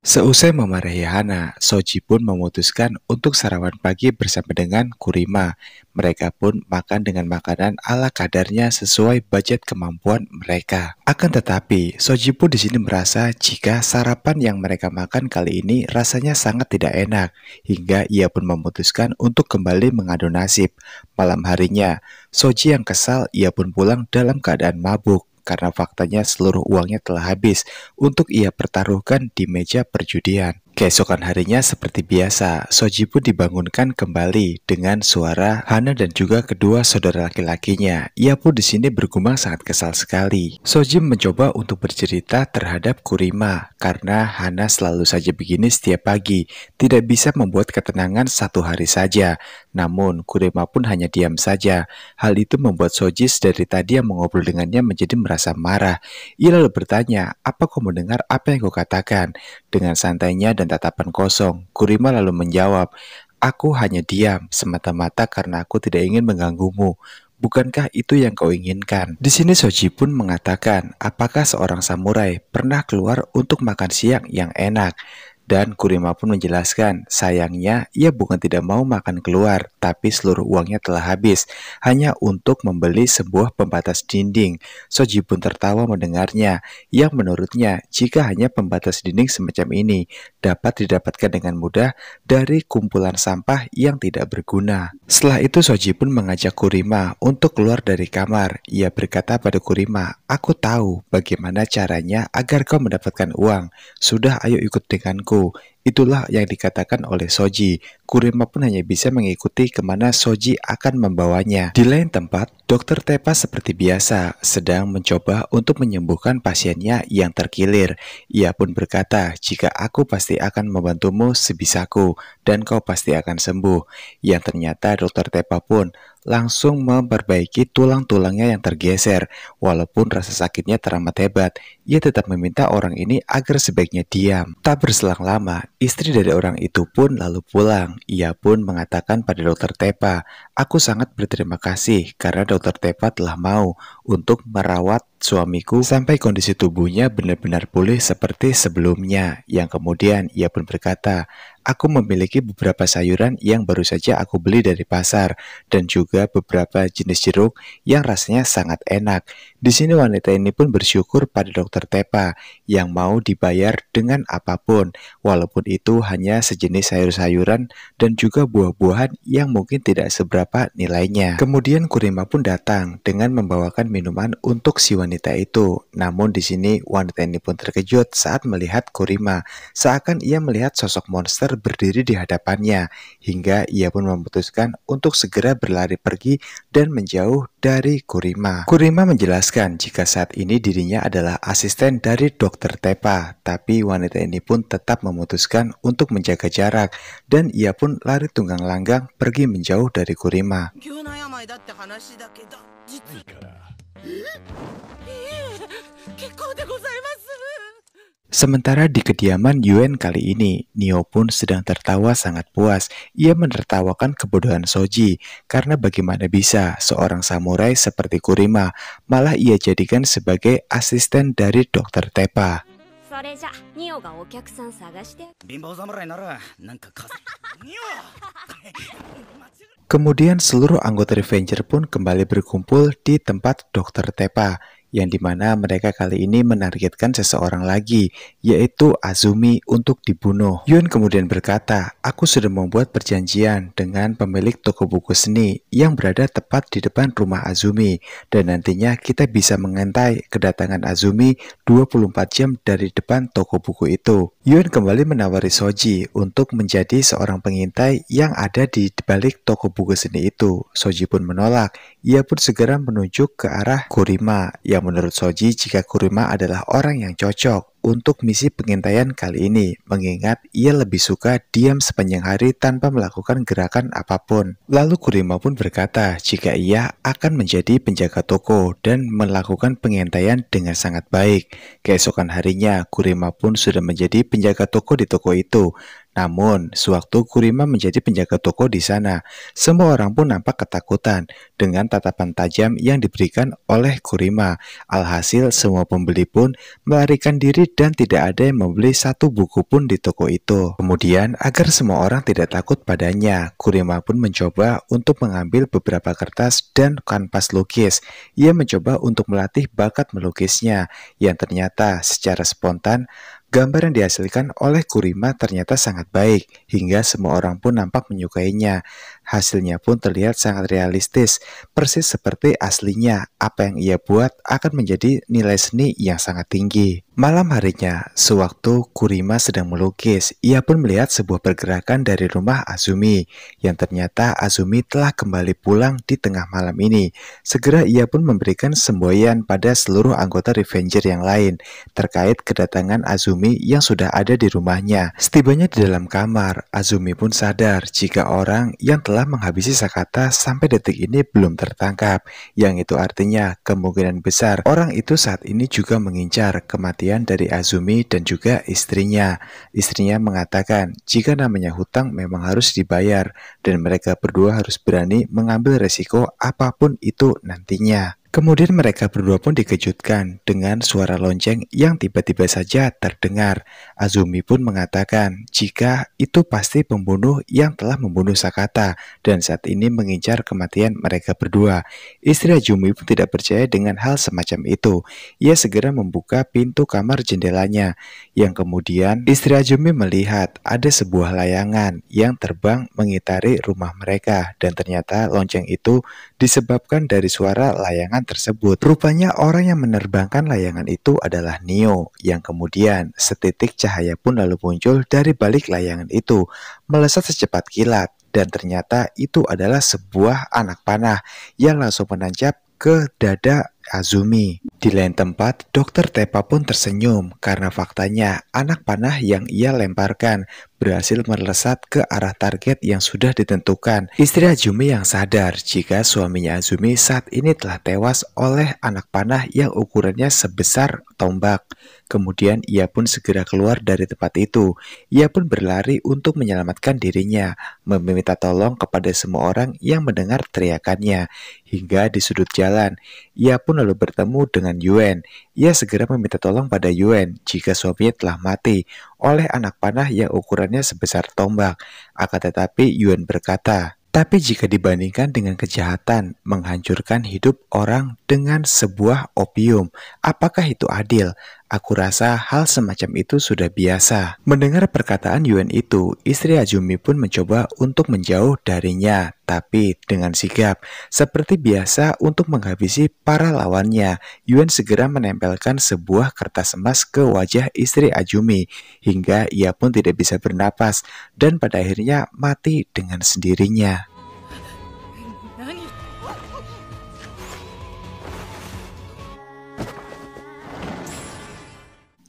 Seusai memarahi Hana, Soji pun memutuskan untuk sarapan pagi bersama dengan Kurima. Mereka pun makan dengan makanan ala kadarnya sesuai budget kemampuan mereka. Akan tetapi, Soji pun di sini merasa jika sarapan yang mereka makan kali ini rasanya sangat tidak enak, hingga ia pun memutuskan untuk kembali mengadu nasib. Malam harinya, Soji yang kesal, ia pun pulang dalam keadaan mabuk. Karena faktanya seluruh uangnya telah habis untuk ia pertaruhkan di meja perjudian. Keesokan harinya seperti biasa, Soji pun dibangunkan kembali dengan suara Hana dan juga kedua saudara laki-lakinya. Ia pun di sini bergumam sangat kesal sekali. Soji mencoba untuk bercerita terhadap Kurima karena Hana selalu saja begini setiap pagi, tidak bisa membuat ketenangan satu hari saja. Namun Kurima pun hanya diam saja. Hal itu membuat Soji dari tadi yang mengobrol dengannya menjadi merasa marah. Ia lalu bertanya, apa kau mendengar apa yang kau katakan? Dengan santainya dan tatapan kosong, Kurima lalu menjawab, aku hanya diam semata-mata karena aku tidak ingin mengganggumu. Bukankah itu yang kau inginkan? Di sini Soji pun mengatakan, apakah seorang samurai pernah keluar untuk makan siang yang enak? Dan Kurima pun menjelaskan, sayangnya ia bukan tidak mau makan keluar, tapi seluruh uangnya telah habis, hanya untuk membeli sebuah pembatas dinding. Soji pun tertawa mendengarnya, yang menurutnya jika hanya pembatas dinding semacam ini dapat didapatkan dengan mudah dari kumpulan sampah yang tidak berguna. Setelah itu Soji pun mengajak Kurima untuk keluar dari kamar. Ia berkata pada Kurima, aku tahu bagaimana caranya agar kau mendapatkan uang. Sudah, ayo ikut denganku. Itulah yang dikatakan oleh Soji. Kurima pun hanya bisa mengikuti kemana Soji akan membawanya. Di lain tempat, Dokter Tepa seperti biasa sedang mencoba untuk menyembuhkan pasiennya yang terkilir. Ia pun berkata, jika aku pasti akan membantumu sebisaku dan kau pasti akan sembuh. Yang ternyata Dokter Tepa pun langsung memperbaiki tulang-tulangnya yang tergeser. Walaupun rasa sakitnya teramat hebat, ia tetap meminta orang ini agar sebaiknya diam. Tak berselang lama, istri dari orang itu pun lalu pulang. Ia pun mengatakan pada Dokter Tepa, aku sangat berterima kasih karena Dokter Tepa telah mau untuk merawat suamiku sampai kondisi tubuhnya benar-benar pulih seperti sebelumnya. Yang kemudian ia pun berkata, aku memiliki beberapa sayuran yang baru saja aku beli dari pasar dan juga beberapa jenis jeruk yang rasanya sangat enak. Di sini wanita ini pun bersyukur pada Dokter Tepa yang mau dibayar dengan apapun, walaupun itu hanya sejenis sayur-sayuran dan juga buah-buahan yang mungkin tidak seberapa nilainya. Kemudian Kurima pun datang dengan membawakan minuman untuk si wanita itu. Namun di sini wanita ini pun terkejut saat melihat Kurima, seakan ia melihat sosok monster berdiri di hadapannya, hingga ia pun memutuskan untuk segera berlari pergi dan menjauh dari Kurima. Kurima menjelaskan jika saat ini dirinya adalah asisten dari Dokter Tepa, tapi wanita ini pun tetap memutuskan untuk menjaga jarak dan ia pun lari tunggang langgang pergi menjauh dari Kurima. Sementara di kediaman Yuen kali ini, Nio pun sedang tertawa sangat puas. Ia menertawakan kebodohan Soji, karena bagaimana bisa seorang samurai seperti Kurima malah ia jadikan sebagai asisten dari Dokter Tepa. Kemudian seluruh anggota Revenger pun kembali berkumpul di tempat Dokter Tepa, yang dimana mereka kali ini menargetkan seseorang lagi, yaitu Azumi untuk dibunuh. Yun kemudian berkata, aku sudah membuat perjanjian dengan pemilik toko buku seni yang berada tepat di depan rumah Azumi, dan nantinya kita bisa mengintai kedatangan Azumi 24 jam dari depan toko buku itu. Yun kembali menawari Soji untuk menjadi seorang pengintai yang ada di balik toko buku seni itu. Soji pun menolak. Ia pun segera menunjuk ke arah Kurima, yang menurut Soji jika Kurima adalah orang yang cocok untuk misi pengintaian kali ini, mengingat ia lebih suka diam sepanjang hari tanpa melakukan gerakan apapun. Lalu Kurima pun berkata jika ia akan menjadi penjaga toko dan melakukan pengintaian dengan sangat baik. Keesokan harinya, Kurima pun sudah menjadi penjaga toko di toko itu. Namun, sewaktu Kurima menjadi penjaga toko di sana, semua orang pun nampak ketakutan dengan tatapan tajam yang diberikan oleh Kurima. Alhasil, semua pembeli pun melarikan diri dan tidak ada yang membeli satu buku pun di toko itu. Kemudian, agar semua orang tidak takut padanya, Kurima pun mencoba untuk mengambil beberapa kertas dan kanvas lukis. Ia mencoba untuk melatih bakat melukisnya, yang ternyata secara spontan gambar yang dihasilkan oleh Kurima ternyata sangat baik, hingga semua orang pun nampak menyukainya. Hasilnya pun terlihat sangat realistis, persis seperti aslinya. Apa yang ia buat akan menjadi nilai seni yang sangat tinggi. Malam harinya, sewaktu Kurima sedang melukis, ia pun melihat sebuah pergerakan dari rumah Azumi, yang ternyata Azumi telah kembali pulang di tengah malam ini. Segera ia pun memberikan semboyan pada seluruh anggota Revenger yang lain, terkait kedatangan Azumi yang sudah ada di rumahnya. Setibanya di dalam kamar, Azumi pun sadar jika orang yang telah menghabisi Sakata sampai detik ini belum tertangkap, yang itu artinya kemungkinan besar orang itu saat ini juga mengincar kematian dari Azumi dan juga istrinya. Istrinya mengatakan jika namanya hutang memang harus dibayar dan mereka berdua harus berani mengambil resiko apapun itu nantinya. Kemudian mereka berdua pun dikejutkan dengan suara lonceng yang tiba-tiba saja terdengar. Azumi pun mengatakan jika itu pasti pembunuh yang telah membunuh Sakata dan saat ini mengincar kematian mereka berdua. Istri Azumi pun tidak percaya dengan hal semacam itu. Ia segera membuka pintu kamar jendelanya, yang kemudian istri Azumi melihat ada sebuah layangan yang terbang mengitari rumah mereka, dan ternyata lonceng itu disebabkan dari suara layangan tersebut. Rupanya orang yang menerbangkan layangan itu adalah Nio, yang kemudian setitik cahaya pun lalu muncul dari balik layangan itu, melesat secepat kilat, dan ternyata itu adalah sebuah anak panah yang langsung menancap ke dada Azumi. Di lain tempat, Dokter Tepa pun tersenyum karena faktanya anak panah yang ia lemparkan berhasil melesat ke arah target yang sudah ditentukan. Istri Azumi yang sadar jika suaminya Azumi saat ini telah tewas oleh anak panah yang ukurannya sebesar tombak. Kemudian ia pun segera keluar dari tempat itu. Ia pun berlari untuk menyelamatkan dirinya, meminta tolong kepada semua orang yang mendengar teriakannya. Hingga di sudut jalan, ia pun lalu bertemu dengan Yuen. Ia segera meminta tolong pada Yuen jika suaminya telah mati oleh anak panah yang ukurannya sebesar tombak. Akan tetapi Yuen berkata, tapi jika dibandingkan dengan kejahatan menghancurkan hidup orang dengan sebuah opium, apakah itu adil? Aku rasa hal semacam itu sudah biasa. Mendengar perkataan Yuen itu, istri Azumi pun mencoba untuk menjauh darinya, tapi dengan sigap. Seperti biasa untuk menghabisi para lawannya, Yuen segera menempelkan sebuah kertas emas ke wajah istri Azumi, hingga ia pun tidak bisa bernapas, dan pada akhirnya mati dengan sendirinya.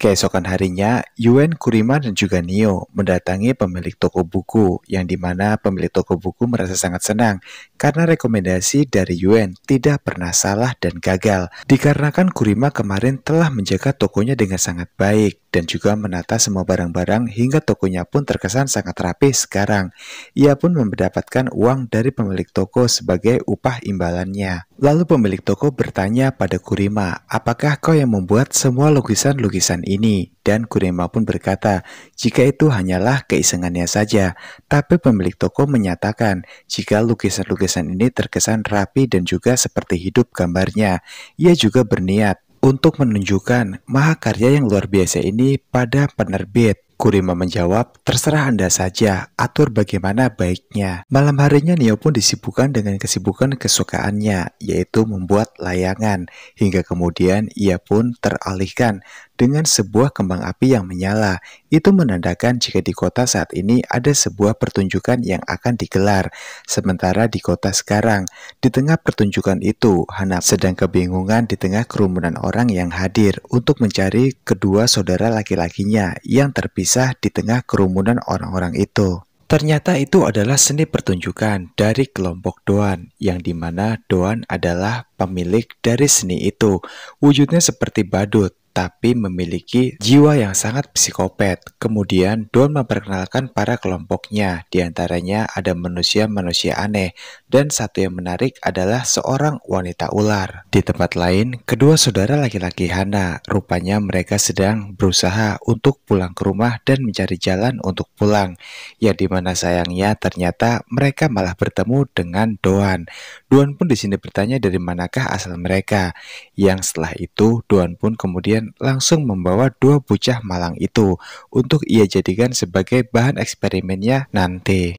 Keesokan harinya, Yuen, Kurima, dan juga Nio mendatangi pemilik toko buku, yang dimana pemilik toko buku merasa sangat senang karena rekomendasi dari Yuen tidak pernah salah dan gagal. Dikarenakan Kurima kemarin telah menjaga tokonya dengan sangat baik dan juga menata semua barang-barang hingga tokonya pun terkesan sangat rapi sekarang. Ia pun mendapatkan uang dari pemilik toko sebagai upah imbalannya. Lalu pemilik toko bertanya pada Kurima, apakah kau yang membuat semua lukisan-lukisan ini? Dan Kurima pun berkata, jika itu hanyalah keisengannya saja. Tapi pemilik toko menyatakan, jika lukisan-lukisan ini terkesan rapi dan juga seperti hidup gambarnya. Ia juga berniat untuk menunjukkan mahakarya yang luar biasa ini pada penerbit. Kurima menjawab, terserah Anda saja, atur bagaimana baiknya. Malam harinya Nio pun disibukkan dengan kesibukan kesukaannya, yaitu membuat layangan. Hingga kemudian ia pun teralihkan dengan sebuah kembang api yang menyala. Itu menandakan jika di kota saat ini ada sebuah pertunjukan yang akan digelar. Sementara di kota sekarang, di tengah pertunjukan itu, Hana sedang kebingungan di tengah kerumunan orang yang hadir untuk mencari kedua saudara laki-lakinya yang terpisah di tengah kerumunan orang-orang itu. Ternyata itu adalah seni pertunjukan dari kelompok Doan, yang dimana Doan adalah pemilik dari seni itu. Wujudnya seperti badut, tapi memiliki jiwa yang sangat psikopat. Kemudian Doan memperkenalkan para kelompoknya, diantaranya ada manusia-manusia aneh, dan satu yang menarik adalah seorang wanita ular. Di tempat lain, kedua saudara laki-laki Hana, rupanya mereka sedang berusaha untuk pulang ke rumah dan mencari jalan untuk pulang, yang dimana sayangnya ternyata mereka malah bertemu dengan Doan. Doan pun di sini bertanya dari manakah asal mereka, yang setelah itu Doan pun kemudian langsung membawa dua bocah malang itu untuk ia jadikan sebagai bahan eksperimennya nanti.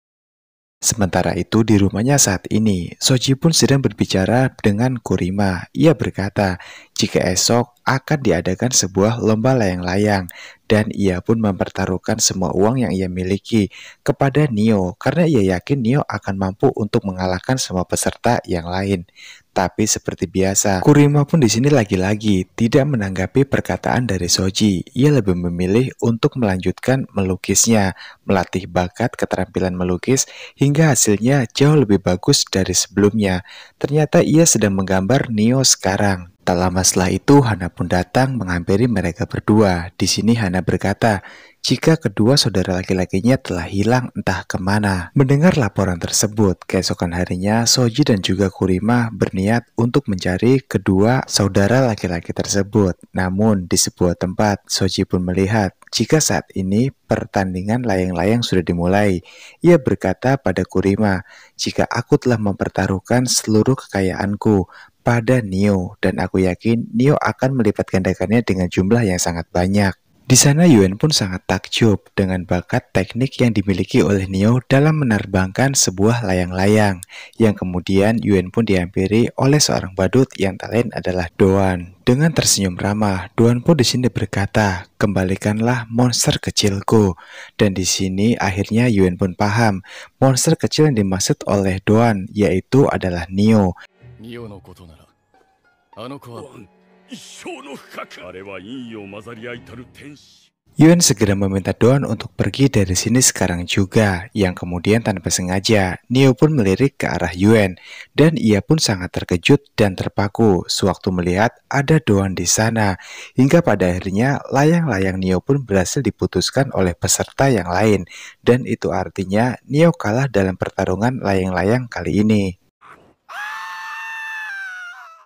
Sementara itu di rumahnya saat ini, Soji pun sedang berbicara dengan Kurima. Ia berkata, jika esok akan diadakan sebuah lomba layang-layang, dan ia pun mempertaruhkan semua uang yang ia miliki kepada Nio, karena ia yakin Nio akan mampu untuk mengalahkan semua peserta yang lain. Tapi seperti biasa, Kurima pun di sini lagi-lagi tidak menanggapi perkataan dari Soji. Ia lebih memilih untuk melanjutkan melukisnya, melatih bakat keterampilan melukis hingga hasilnya jauh lebih bagus dari sebelumnya. Ternyata ia sedang menggambar Nio sekarang. Tak lama setelah itu, Hana pun datang menghampiri mereka berdua. Di sini Hana berkata, jika kedua saudara laki-lakinya telah hilang entah kemana. Mendengar laporan tersebut, keesokan harinya Soji dan juga Kurima berniat untuk mencari kedua saudara laki-laki tersebut. Namun di sebuah tempat, Soji pun melihat jika saat ini pertandingan layang-layang sudah dimulai. Ia berkata pada Kurima, jika aku telah mempertaruhkan seluruh kekayaanku pada Nio, dan aku yakin Nio akan melipat gandakannya dengan jumlah yang sangat banyak. Di sana Yuen pun sangat takjub dengan bakat teknik yang dimiliki oleh Nio dalam menerbangkan sebuah layang-layang, yang kemudian Yuen pun dihampiri oleh seorang badut yang tak lain adalah Doan. Dengan tersenyum ramah, Doan pun di sini berkata, kembalikanlah monster kecilku. Dan di sini akhirnya Yuen pun paham, monster kecil yang dimaksud oleh Doan yaitu adalah Nio. Yuan segera meminta Doan untuk pergi dari sini sekarang juga, yang kemudian tanpa sengaja, Neo pun melirik ke arah Yuan, dan ia pun sangat terkejut dan terpaku sewaktu melihat ada Doan di sana, hingga pada akhirnya layang-layang Neo pun berhasil diputuskan oleh peserta yang lain, dan itu artinya Neo kalah dalam pertarungan layang-layang kali ini.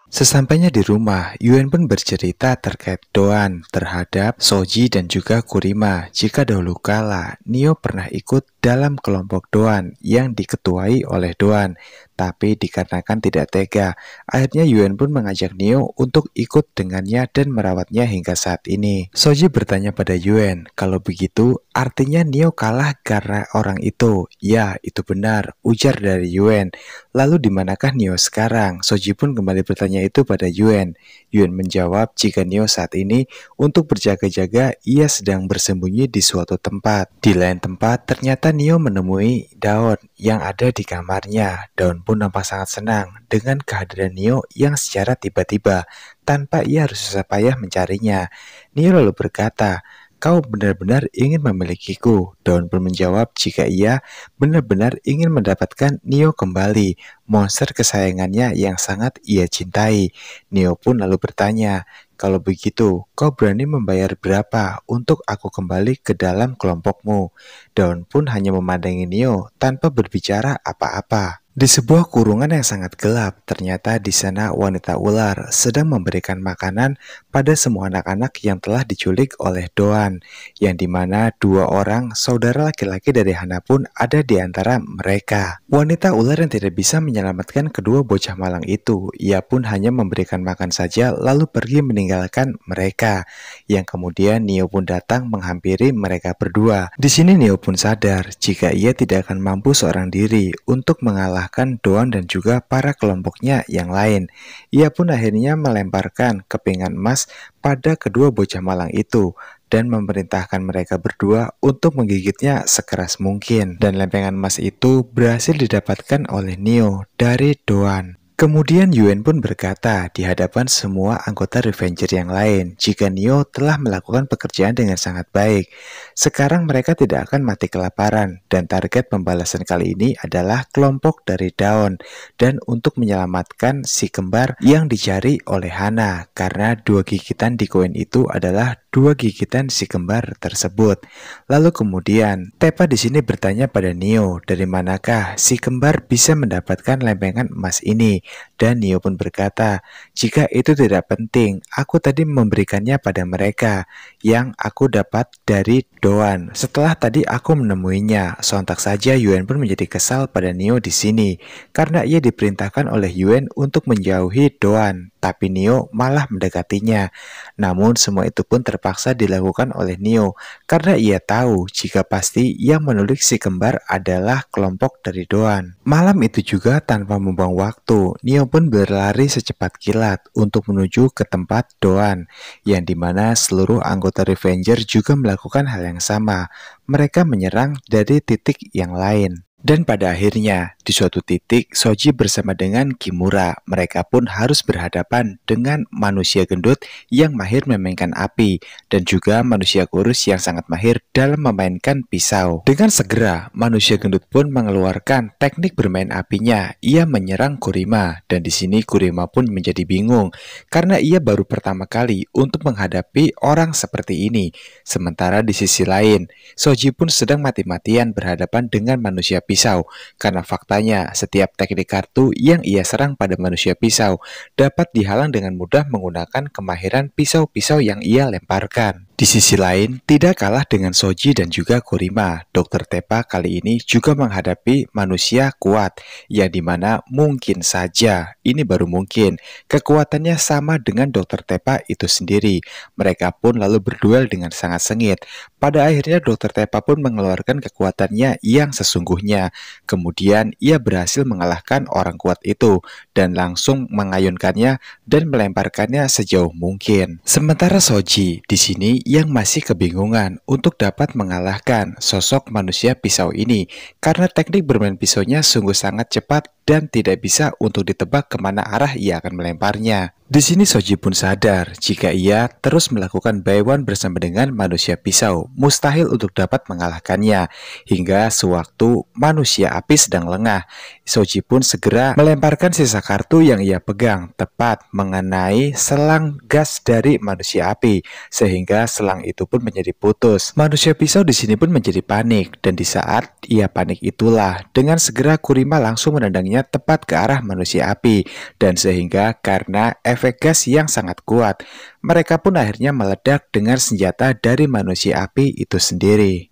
Sesampainya di rumah, Yuan pun bercerita terkait Doan terhadap Soji dan juga Kurima. Jika dahulu kala, Neo pernah ikut dalam kelompok Doan yang diketuai oleh Doan. Tapi dikarenakan tidak tega, akhirnya Yuan pun mengajak Neo untuk ikut dengannya dan merawatnya hingga saat ini. Soji bertanya pada Yuan, kalau begitu artinya Neo kalah karena orang itu. Ya, itu benar, ujar dari Yuan. Lalu di manakah Neo sekarang? Soji pun kembali bertanya itu pada Yuan. Yuan menjawab jika Neo saat ini untuk berjaga-jaga ia sedang bersembunyi di suatu tempat. Di lain tempat ternyata Neo menemui Daon yang ada di kamarnya. Daon pun nampak sangat senang dengan kehadiran Neo yang secara tiba-tiba tanpa ia harus susah payah mencarinya. Neo lalu berkata, "Kau benar-benar ingin memilikiku?" Daun pun menjawab jika ia benar-benar ingin mendapatkan Neo kembali, monster kesayangannya yang sangat ia cintai. Neo pun lalu bertanya, "Kalau begitu, kau berani membayar berapa untuk aku kembali ke dalam kelompokmu?" Daun pun hanya memandangi Neo tanpa berbicara apa-apa. Di sebuah kurungan yang sangat gelap, ternyata di sana wanita ular sedang memberikan makanan pada semua anak-anak yang telah diculik oleh Doan, yang dimana dua orang saudara laki-laki dari Hana pun ada di antara mereka. Wanita ular yang tidak bisa menyelamatkan kedua bocah malang itu, ia pun hanya memberikan makan saja lalu pergi meninggalkan mereka, yang kemudian Neo pun datang menghampiri mereka berdua. Di sini Neo pun sadar jika ia tidak akan mampu seorang diri untuk mengalahkan Doan dan juga para kelompoknya yang lain. Ia pun akhirnya melemparkan kepingan emas pada kedua bocah malang itu dan memerintahkan mereka berdua untuk menggigitnya sekeras mungkin. Dan lempengan emas itu berhasil didapatkan oleh Neo dari Doan. Kemudian Yuan pun berkata di hadapan semua anggota Revenger yang lain jika Neo telah melakukan pekerjaan dengan sangat baik. Sekarang mereka tidak akan mati kelaparan dan target pembalasan kali ini adalah kelompok dari Daon dan untuk menyelamatkan si kembar yang dicari oleh Hana karena dua gigitan di koin itu adalah dua gigitan si kembar tersebut. Lalu kemudian Tepa di sini bertanya pada Neo dari manakah si kembar bisa mendapatkan lempengan emas ini. Dan Neo pun berkata, "Jika itu tidak penting, aku tadi memberikannya pada mereka yang aku dapat dari Doan. Setelah tadi aku menemuinya." Sontak saja Yuan pun menjadi kesal pada Neo di sini karena ia diperintahkan oleh Yuan untuk menjauhi Doan, tapi Neo malah mendekatinya. Namun semua itu pun terpaksa dilakukan oleh Neo karena ia tahu jika pasti yang menulik si kembar adalah kelompok dari Doan. Malam itu juga tanpa membuang waktu, Neo pun berlari secepat kilat untuk menuju ke tempat Doan, yang dimana seluruh anggota Revenger juga melakukan hal yang sama. Mereka menyerang dari titik yang lain. Dan pada akhirnya, di suatu titik, Soji bersama dengan Kimura, mereka pun harus berhadapan dengan manusia gendut yang mahir memainkan api, dan juga manusia kurus yang sangat mahir dalam memainkan pisau. Dengan segera, manusia gendut pun mengeluarkan teknik bermain apinya. Ia menyerang Kurima, dan di sini Kurima pun menjadi bingung, karena ia baru pertama kali untuk menghadapi orang seperti ini. Sementara di sisi lain, Soji pun sedang mati-matian berhadapan dengan manusia pisau, karena faktanya setiap teknik kartu yang ia serang pada manusia pisau dapat dihalang dengan mudah menggunakan kemahiran pisau-pisau yang ia lemparkan. Di sisi lain, tidak kalah dengan Soji dan juga Kurima, Dr. Tepa kali ini juga menghadapi manusia kuat, yang dimana mungkin saja, ini baru mungkin, kekuatannya sama dengan Dr. Tepa itu sendiri. Mereka pun lalu berduel dengan sangat sengit. Pada akhirnya Dr. Tepa pun mengeluarkan kekuatannya yang sesungguhnya. Kemudian ia berhasil mengalahkan orang kuat itu, dan langsung mengayunkannya dan melemparkannya sejauh mungkin. Sementara Soji di sini yang masih kebingungan untuk dapat mengalahkan sosok manusia pisau ini karena teknik bermain pisaunya sungguh sangat cepat dan tidak bisa untuk ditebak kemana arah ia akan melemparnya. Di sini Soji pun sadar jika ia terus melakukan Baiwan bersama dengan manusia pisau, mustahil untuk dapat mengalahkannya. Hingga sewaktu manusia api sedang lengah, Soji pun segera melemparkan sisa kartu yang ia pegang tepat mengenai selang gas dari manusia api, sehingga selang itu pun menjadi putus. Manusia pisau di sini pun menjadi panik, dan di saat ia panik itulah dengan segera Kurima langsung menendangnya tepat ke arah manusia api, dan sehingga karena efek gas yang sangat kuat, mereka pun akhirnya meledak dengan senjata dari manusia api itu sendiri.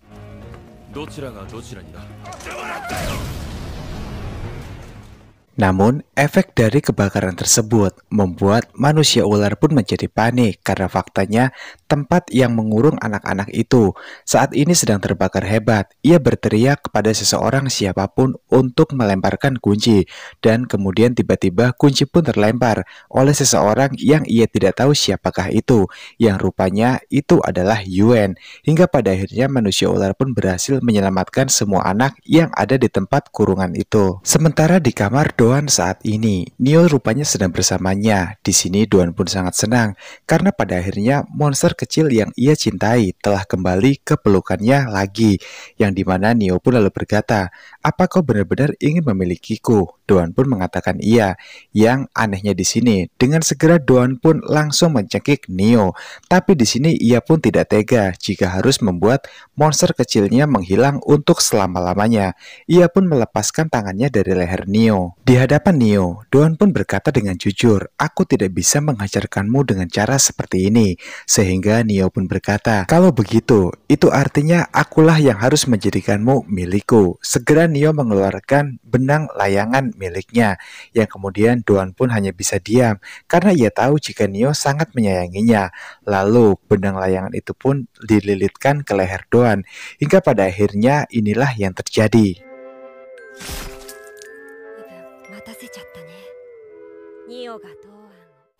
Namun, efek dari kebakaran tersebut membuat manusia ular pun menjadi panik karena faktanya tempat yang mengurung anak-anak itu saat ini sedang terbakar hebat. Ia berteriak kepada seseorang siapapun untuk melemparkan kunci, dan kemudian tiba-tiba kunci pun terlempar oleh seseorang yang ia tidak tahu siapakah itu, yang rupanya itu adalah Yuen. Hingga pada akhirnya manusia ular pun berhasil menyelamatkan semua anak yang ada di tempat kurungan itu. Sementara di kamar Doan saat ini, Neo rupanya sedang bersamanya. Di sini Doan pun sangat senang karena pada akhirnya monster kecil yang ia cintai telah kembali ke pelukannya lagi. Yang dimana Neo pun lalu berkata, "Apa kau benar-benar ingin memilikiku?" Doan pun mengatakan iya. Yang anehnya di sini, dengan segera Doan pun langsung mencekik Neo. Tapi di sini ia pun tidak tega jika harus membuat monster kecilnya menghilang untuk selama-lamanya. Ia pun melepaskan tangannya dari leher Neo. Di hadapan Neo, Doan pun berkata dengan jujur, "Aku tidak bisa menghajarkanmu dengan cara seperti ini." Sehingga Neo pun berkata, "Kalau begitu, itu artinya akulah yang harus menjadikanmu milikku." Segera Neo mengeluarkan benang layangan miliknya, yang kemudian Doan pun hanya bisa diam karena ia tahu jika Neo sangat menyayanginya. Lalu benang layangan itu pun dililitkan ke leher Doan, hingga pada akhirnya inilah yang terjadi.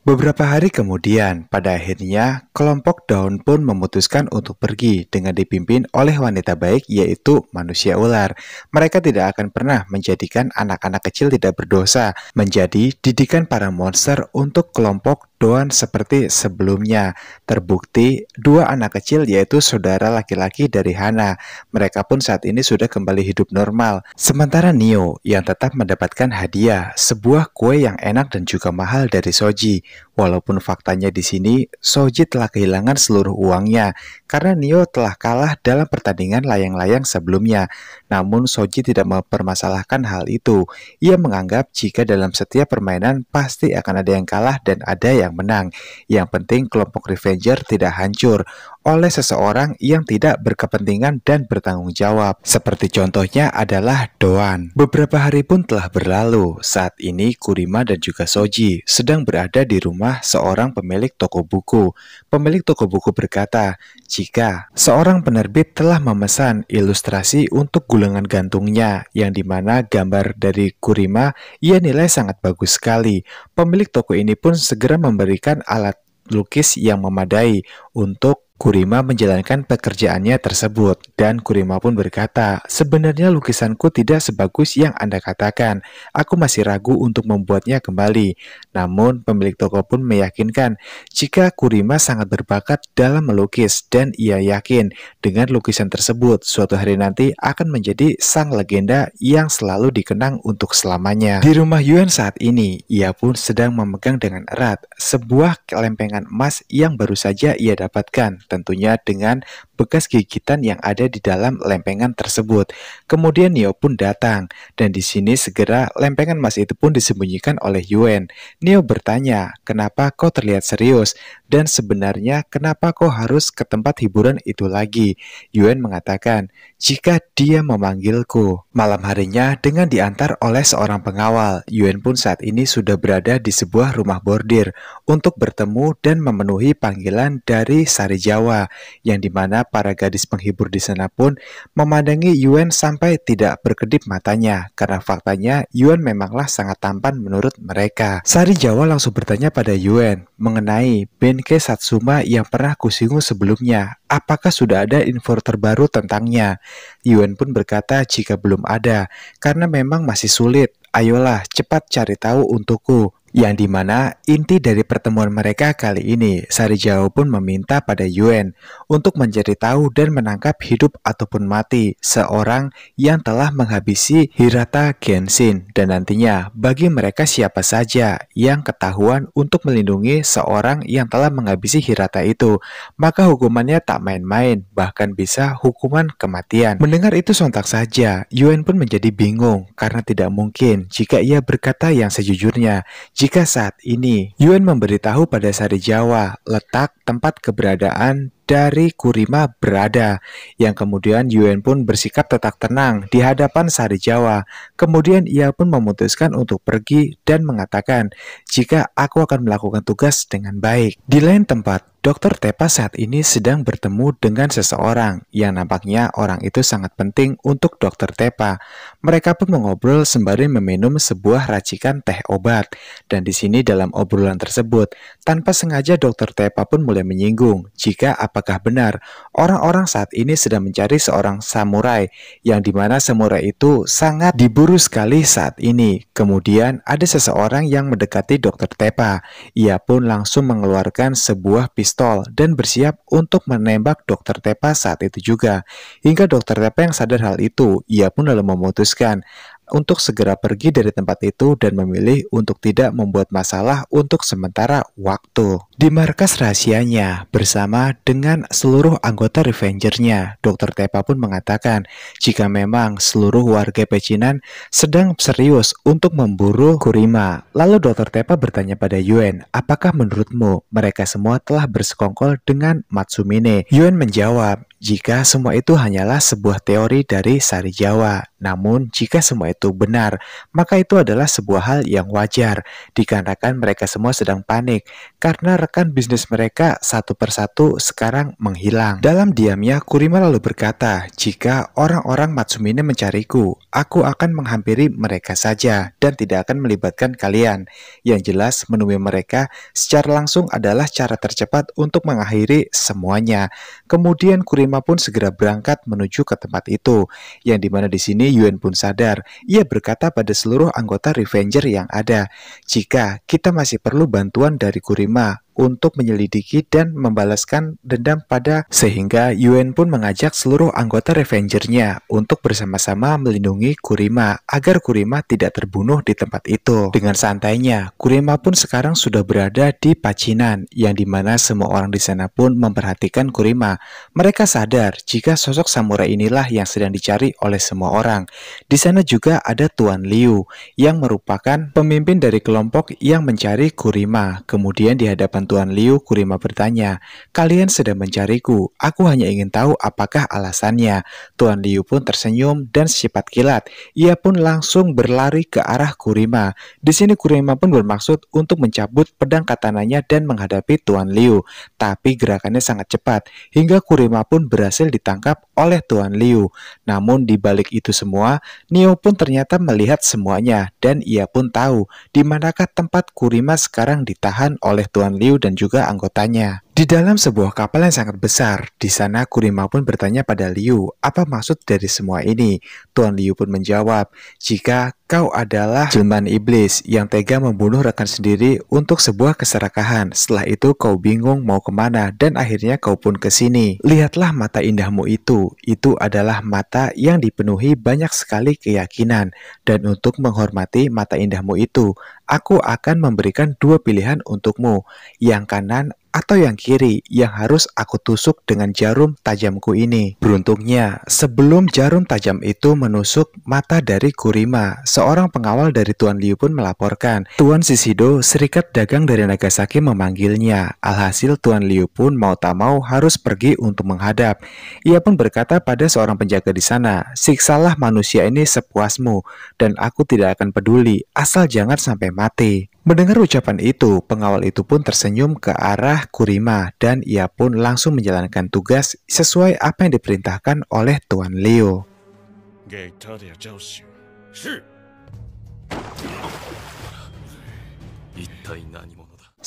Beberapa hari kemudian, pada akhirnya kelompok Daun pun memutuskan untuk pergi dengan dipimpin oleh wanita baik, yaitu manusia ular. Mereka tidak akan pernah menjadikan anak-anak kecil tidak berdosa menjadi didikan para monster untuk kelompok Doan seperti sebelumnya. Terbukti dua anak kecil yaitu saudara laki-laki dari Hana. Mereka pun saat ini sudah kembali hidup normal. Sementara Neo yang tetap mendapatkan hadiah, sebuah kue yang enak dan juga mahal dari Soji. Walaupun faktanya di sini Soji telah kehilangan seluruh uangnya karena Neo telah kalah dalam pertandingan layang-layang sebelumnya. Namun Soji tidak mempermasalahkan hal itu. Ia menganggap jika dalam setiap permainan pasti akan ada yang kalah dan ada yang menang. Yang penting kelompok Revenger tidak hancur oleh seseorang yang tidak berkepentingan dan bertanggung jawab. Seperti contohnya adalah Doan. Beberapa hari pun telah berlalu. Saat ini Kurima dan juga Soji sedang berada di rumah seorang pemilik toko buku. Pemilik toko buku berkata, jika seorang penerbit telah memesan ilustrasi untuk gulungan gantungnya, yang dimana gambar dari Kurima ia nilai sangat bagus sekali. Pemilik toko ini pun segera memberikan alat lukis yang memadai untuk Kurima menjalankan pekerjaannya tersebut, dan Kurima pun berkata, "Sebenarnya lukisanku tidak sebagus yang Anda katakan. Aku masih ragu untuk membuatnya kembali." Namun pemilik toko pun meyakinkan jika Kurima sangat berbakat dalam melukis, dan ia yakin dengan lukisan tersebut suatu hari nanti akan menjadi sang legenda yang selalu dikenang untuk selamanya. Di rumah Yuen saat ini, ia pun sedang memegang dengan erat sebuah lempengan emas yang baru saja ia dapatkan, tentunya dengan bekas gigitan yang ada di dalam lempengan tersebut. Kemudian Neo pun datang, dan di sini segera lempengan emas itu pun disembunyikan oleh Yuen. Neo bertanya, "Kenapa kau terlihat serius? Dan sebenarnya kenapa kau harus ke tempat hiburan itu lagi?" Yuen mengatakan, "Jika dia memanggilku." Malam harinya dengan diantar oleh seorang pengawal, Yuen pun saat ini sudah berada di sebuah rumah bordir untuk bertemu dan memenuhi panggilan dari Sari Jawa, yang dimana para gadis penghibur di sana pun memandangi Yuen sampai tidak berkedip matanya karena faktanya Yuen memanglah sangat tampan menurut mereka. Sari Jawa langsung bertanya pada Yuen mengenai Benkei Satsuma yang pernah kusinggung sebelumnya. Apakah sudah ada info terbaru tentangnya? Yuen pun berkata jika belum ada, karena memang masih sulit Ayolah, cepat cari tahu untukku. Yang dimana inti dari pertemuan mereka kali ini, Sarijawa pun meminta pada Yuen untuk mencari tahu dan menangkap hidup ataupun mati seorang yang telah menghabisi Hirata Genshin. Dan nantinya bagi mereka siapa saja yang ketahuan untuk melindungi seorang yang telah menghabisi Hirata itu, maka hukumannya tak main-main, bahkan bisa hukuman kematian. Mendengar itu sontak saja, Yuen pun menjadi bingung karena tidak mungkin jika ia berkata yang sejujurnya. Jika saat ini Yuen memberitahu pada Sarijawa letak tempat keberadaan dari Kurima berada, yang kemudian Yuen pun bersikap tetap tenang di hadapan Sarijawa. Kemudian ia pun memutuskan untuk pergi dan mengatakan, jika aku akan melakukan tugas dengan baik. Di lain tempat, Dr. Tepa saat ini sedang bertemu dengan seseorang yang nampaknya orang itu sangat penting untuk Dr. Tepa. Mereka pun mengobrol sembari meminum sebuah racikan teh obat. Dan di sini dalam obrolan tersebut, tanpa sengaja Dr. Tepa pun mulai menyinggung jika apakah benar orang-orang saat ini sedang mencari seorang samurai yang dimana samurai itu sangat diburu sekali saat ini. Kemudian ada seseorang yang mendekati Dr. Tepa. Ia pun langsung mengeluarkan sebuah pistol dan bersiap untuk menembak Dr. Tepa saat itu juga. Hingga Dr. Tepa yang sadar hal itu, ia pun lalu memutuskan untuk segera pergi dari tempat itu dan memilih untuk tidak membuat masalah untuk sementara waktu. Di markas rahasianya, bersama dengan seluruh anggota Revenger-nya, Dr. Tepa pun mengatakan jika memang seluruh warga pecinan sedang serius untuk memburu Kurima. Lalu Dr. Tepa bertanya pada Yuen, apakah menurutmu mereka semua telah bersekongkol dengan Matsumine? Yuen menjawab, jika semua itu hanyalah sebuah teori dari Sarijawa. Namun, jika semua itu benar, maka itu adalah sebuah hal yang wajar, dikarenakan mereka semua sedang panik, karena rekan bisnis mereka satu persatu sekarang menghilang. Dalam diamnya, Kurima lalu berkata, jika orang-orang Matsumine mencariku, aku akan menghampiri mereka saja, dan tidak akan melibatkan kalian. Yang jelas, menemui mereka secara langsung adalah cara tercepat untuk mengakhiri semuanya. Kemudian Kurima pun segera berangkat menuju ke tempat itu, yang dimana di sini Yuen pun sadar. Ia berkata pada seluruh anggota Revenger yang ada, jika kita masih perlu bantuan dari Kurima untuk menyelidiki dan membalaskan dendam pada, sehingga Yuen pun mengajak seluruh anggota Revenger-nya untuk bersama-sama melindungi Kurima agar Kurima tidak terbunuh di tempat itu. Dengan santainya, Kurima pun sekarang sudah berada di Pacinan, yang dimana semua orang di sana pun memperhatikan Kurima. Mereka sadar jika sosok samurai inilah yang sedang dicari oleh semua orang. Di sana juga ada Tuan Liu yang merupakan pemimpin dari kelompok yang mencari Kurima. Kemudian di hadapan Tuan Liu, Kurima bertanya, kalian sedang mencariku, aku hanya ingin tahu apakah alasannya. Tuan Liu pun tersenyum dan secepat kilat, ia pun langsung berlari ke arah Kurima. Di sini Kurima pun bermaksud untuk mencabut pedang katananya dan menghadapi Tuan Liu. Tapi gerakannya sangat cepat, hingga Kurima pun berhasil ditangkap oleh Tuan Liu. Namun di balik itu semua, Nio pun ternyata melihat semuanya dan ia pun tahu di manakah tempat Kurima sekarang ditahan oleh Tuan Liu dan juga anggotanya. Di dalam sebuah kapal yang sangat besar, di sana Kurima pun bertanya pada Liu, apa maksud dari semua ini? Tuan Liu pun menjawab, jika kau adalah jelmaan iblis yang tega membunuh rekan sendiri untuk sebuah keserakahan, setelah itu kau bingung mau kemana dan akhirnya kau pun ke sini. Lihatlah mata indahmu itu adalah mata yang dipenuhi banyak sekali keyakinan, dan untuk menghormati mata indahmu itu, aku akan memberikan dua pilihan untukmu, yang kanan atau yang kiri yang harus aku tusuk dengan jarum tajamku ini. Beruntungnya, sebelum jarum tajam itu menusuk mata dari Kurima, seorang pengawal dari Tuan Liu pun melaporkan, Tuan Shishido, serikat dagang dari Nagasaki memanggilnya. Alhasil Tuan Liu pun mau tak mau harus pergi untuk menghadap. Ia pun berkata pada seorang penjaga di sana, siksalah manusia ini sepuasmu, dan aku tidak akan peduli, asal jangan sampai mati. Mendengar ucapan itu, pengawal itu pun tersenyum ke arah Kurima dan ia pun langsung menjalankan tugas sesuai apa yang diperintahkan oleh Tuan Liu.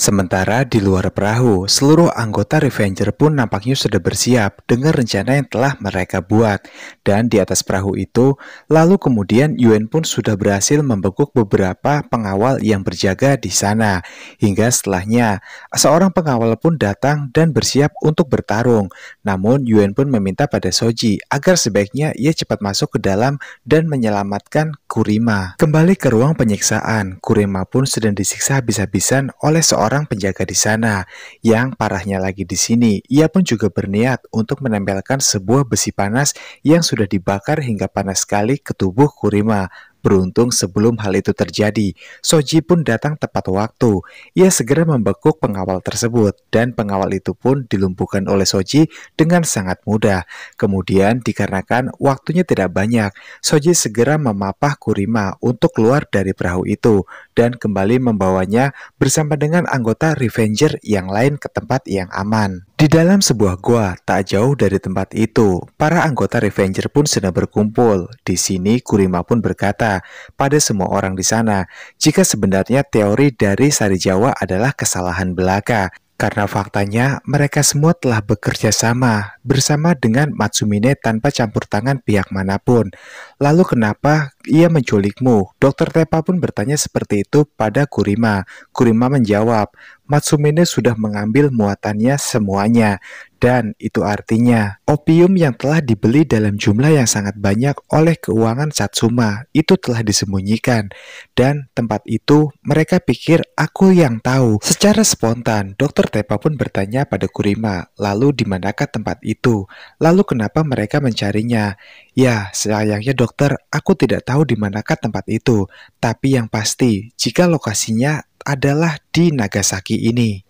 Sementara di luar perahu, seluruh anggota Revenger pun nampaknya sudah bersiap dengan rencana yang telah mereka buat. Dan di atas perahu itu, lalu kemudian Yuen pun sudah berhasil membekuk beberapa pengawal yang berjaga di sana. Hingga setelahnya, seorang pengawal pun datang dan bersiap untuk bertarung. Namun Yuen pun meminta pada Soji agar sebaiknya ia cepat masuk ke dalam dan menyelamatkan Kurima. Kembali ke ruang penyiksaan, Kurima pun sedang disiksa habis-habisan oleh seorang penjaga di sana. Yang parahnya lagi di sini, ia pun juga berniat untuk menempelkan sebuah besi panas yang sudah dibakar hingga panas sekali ke tubuh Kurima. Beruntung sebelum hal itu terjadi, Soji pun datang tepat waktu. Ia segera membekuk pengawal tersebut dan pengawal itu pun dilumpuhkan oleh Soji dengan sangat mudah. Kemudian dikarenakan waktunya tidak banyak, Soji segera memapah Kurima untuk keluar dari perahu itu dan kembali membawanya bersama dengan anggota Revenger yang lain ke tempat yang aman. Di dalam sebuah gua tak jauh dari tempat itu, para anggota Revenger pun sedang berkumpul. Di sini Kurima pun berkata pada semua orang di sana, jika sebenarnya teori dari Sari Jawa adalah kesalahan belaka. Karena faktanya mereka semua telah bekerja sama bersama dengan Matsumine tanpa campur tangan pihak manapun. Lalu kenapa ia menculikmu? Dokter Tepa pun bertanya seperti itu pada Kurima. Kurima menjawab, Matsumine sudah mengambil muatannya semuanya. Dan itu artinya opium yang telah dibeli dalam jumlah yang sangat banyak oleh keuangan Satsuma itu telah disembunyikan. Dan tempat itu mereka pikir aku yang tahu. Secara spontan, Dokter Tepa pun bertanya pada Kurima, lalu di manakah tempat itu? Lalu kenapa mereka mencarinya? Ya, sayangnya dokter, aku tidak tahu di manakah tempat itu. Tapi yang pasti, jika lokasinya adalah di Nagasaki ini.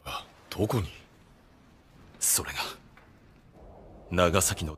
どこにそれが長崎の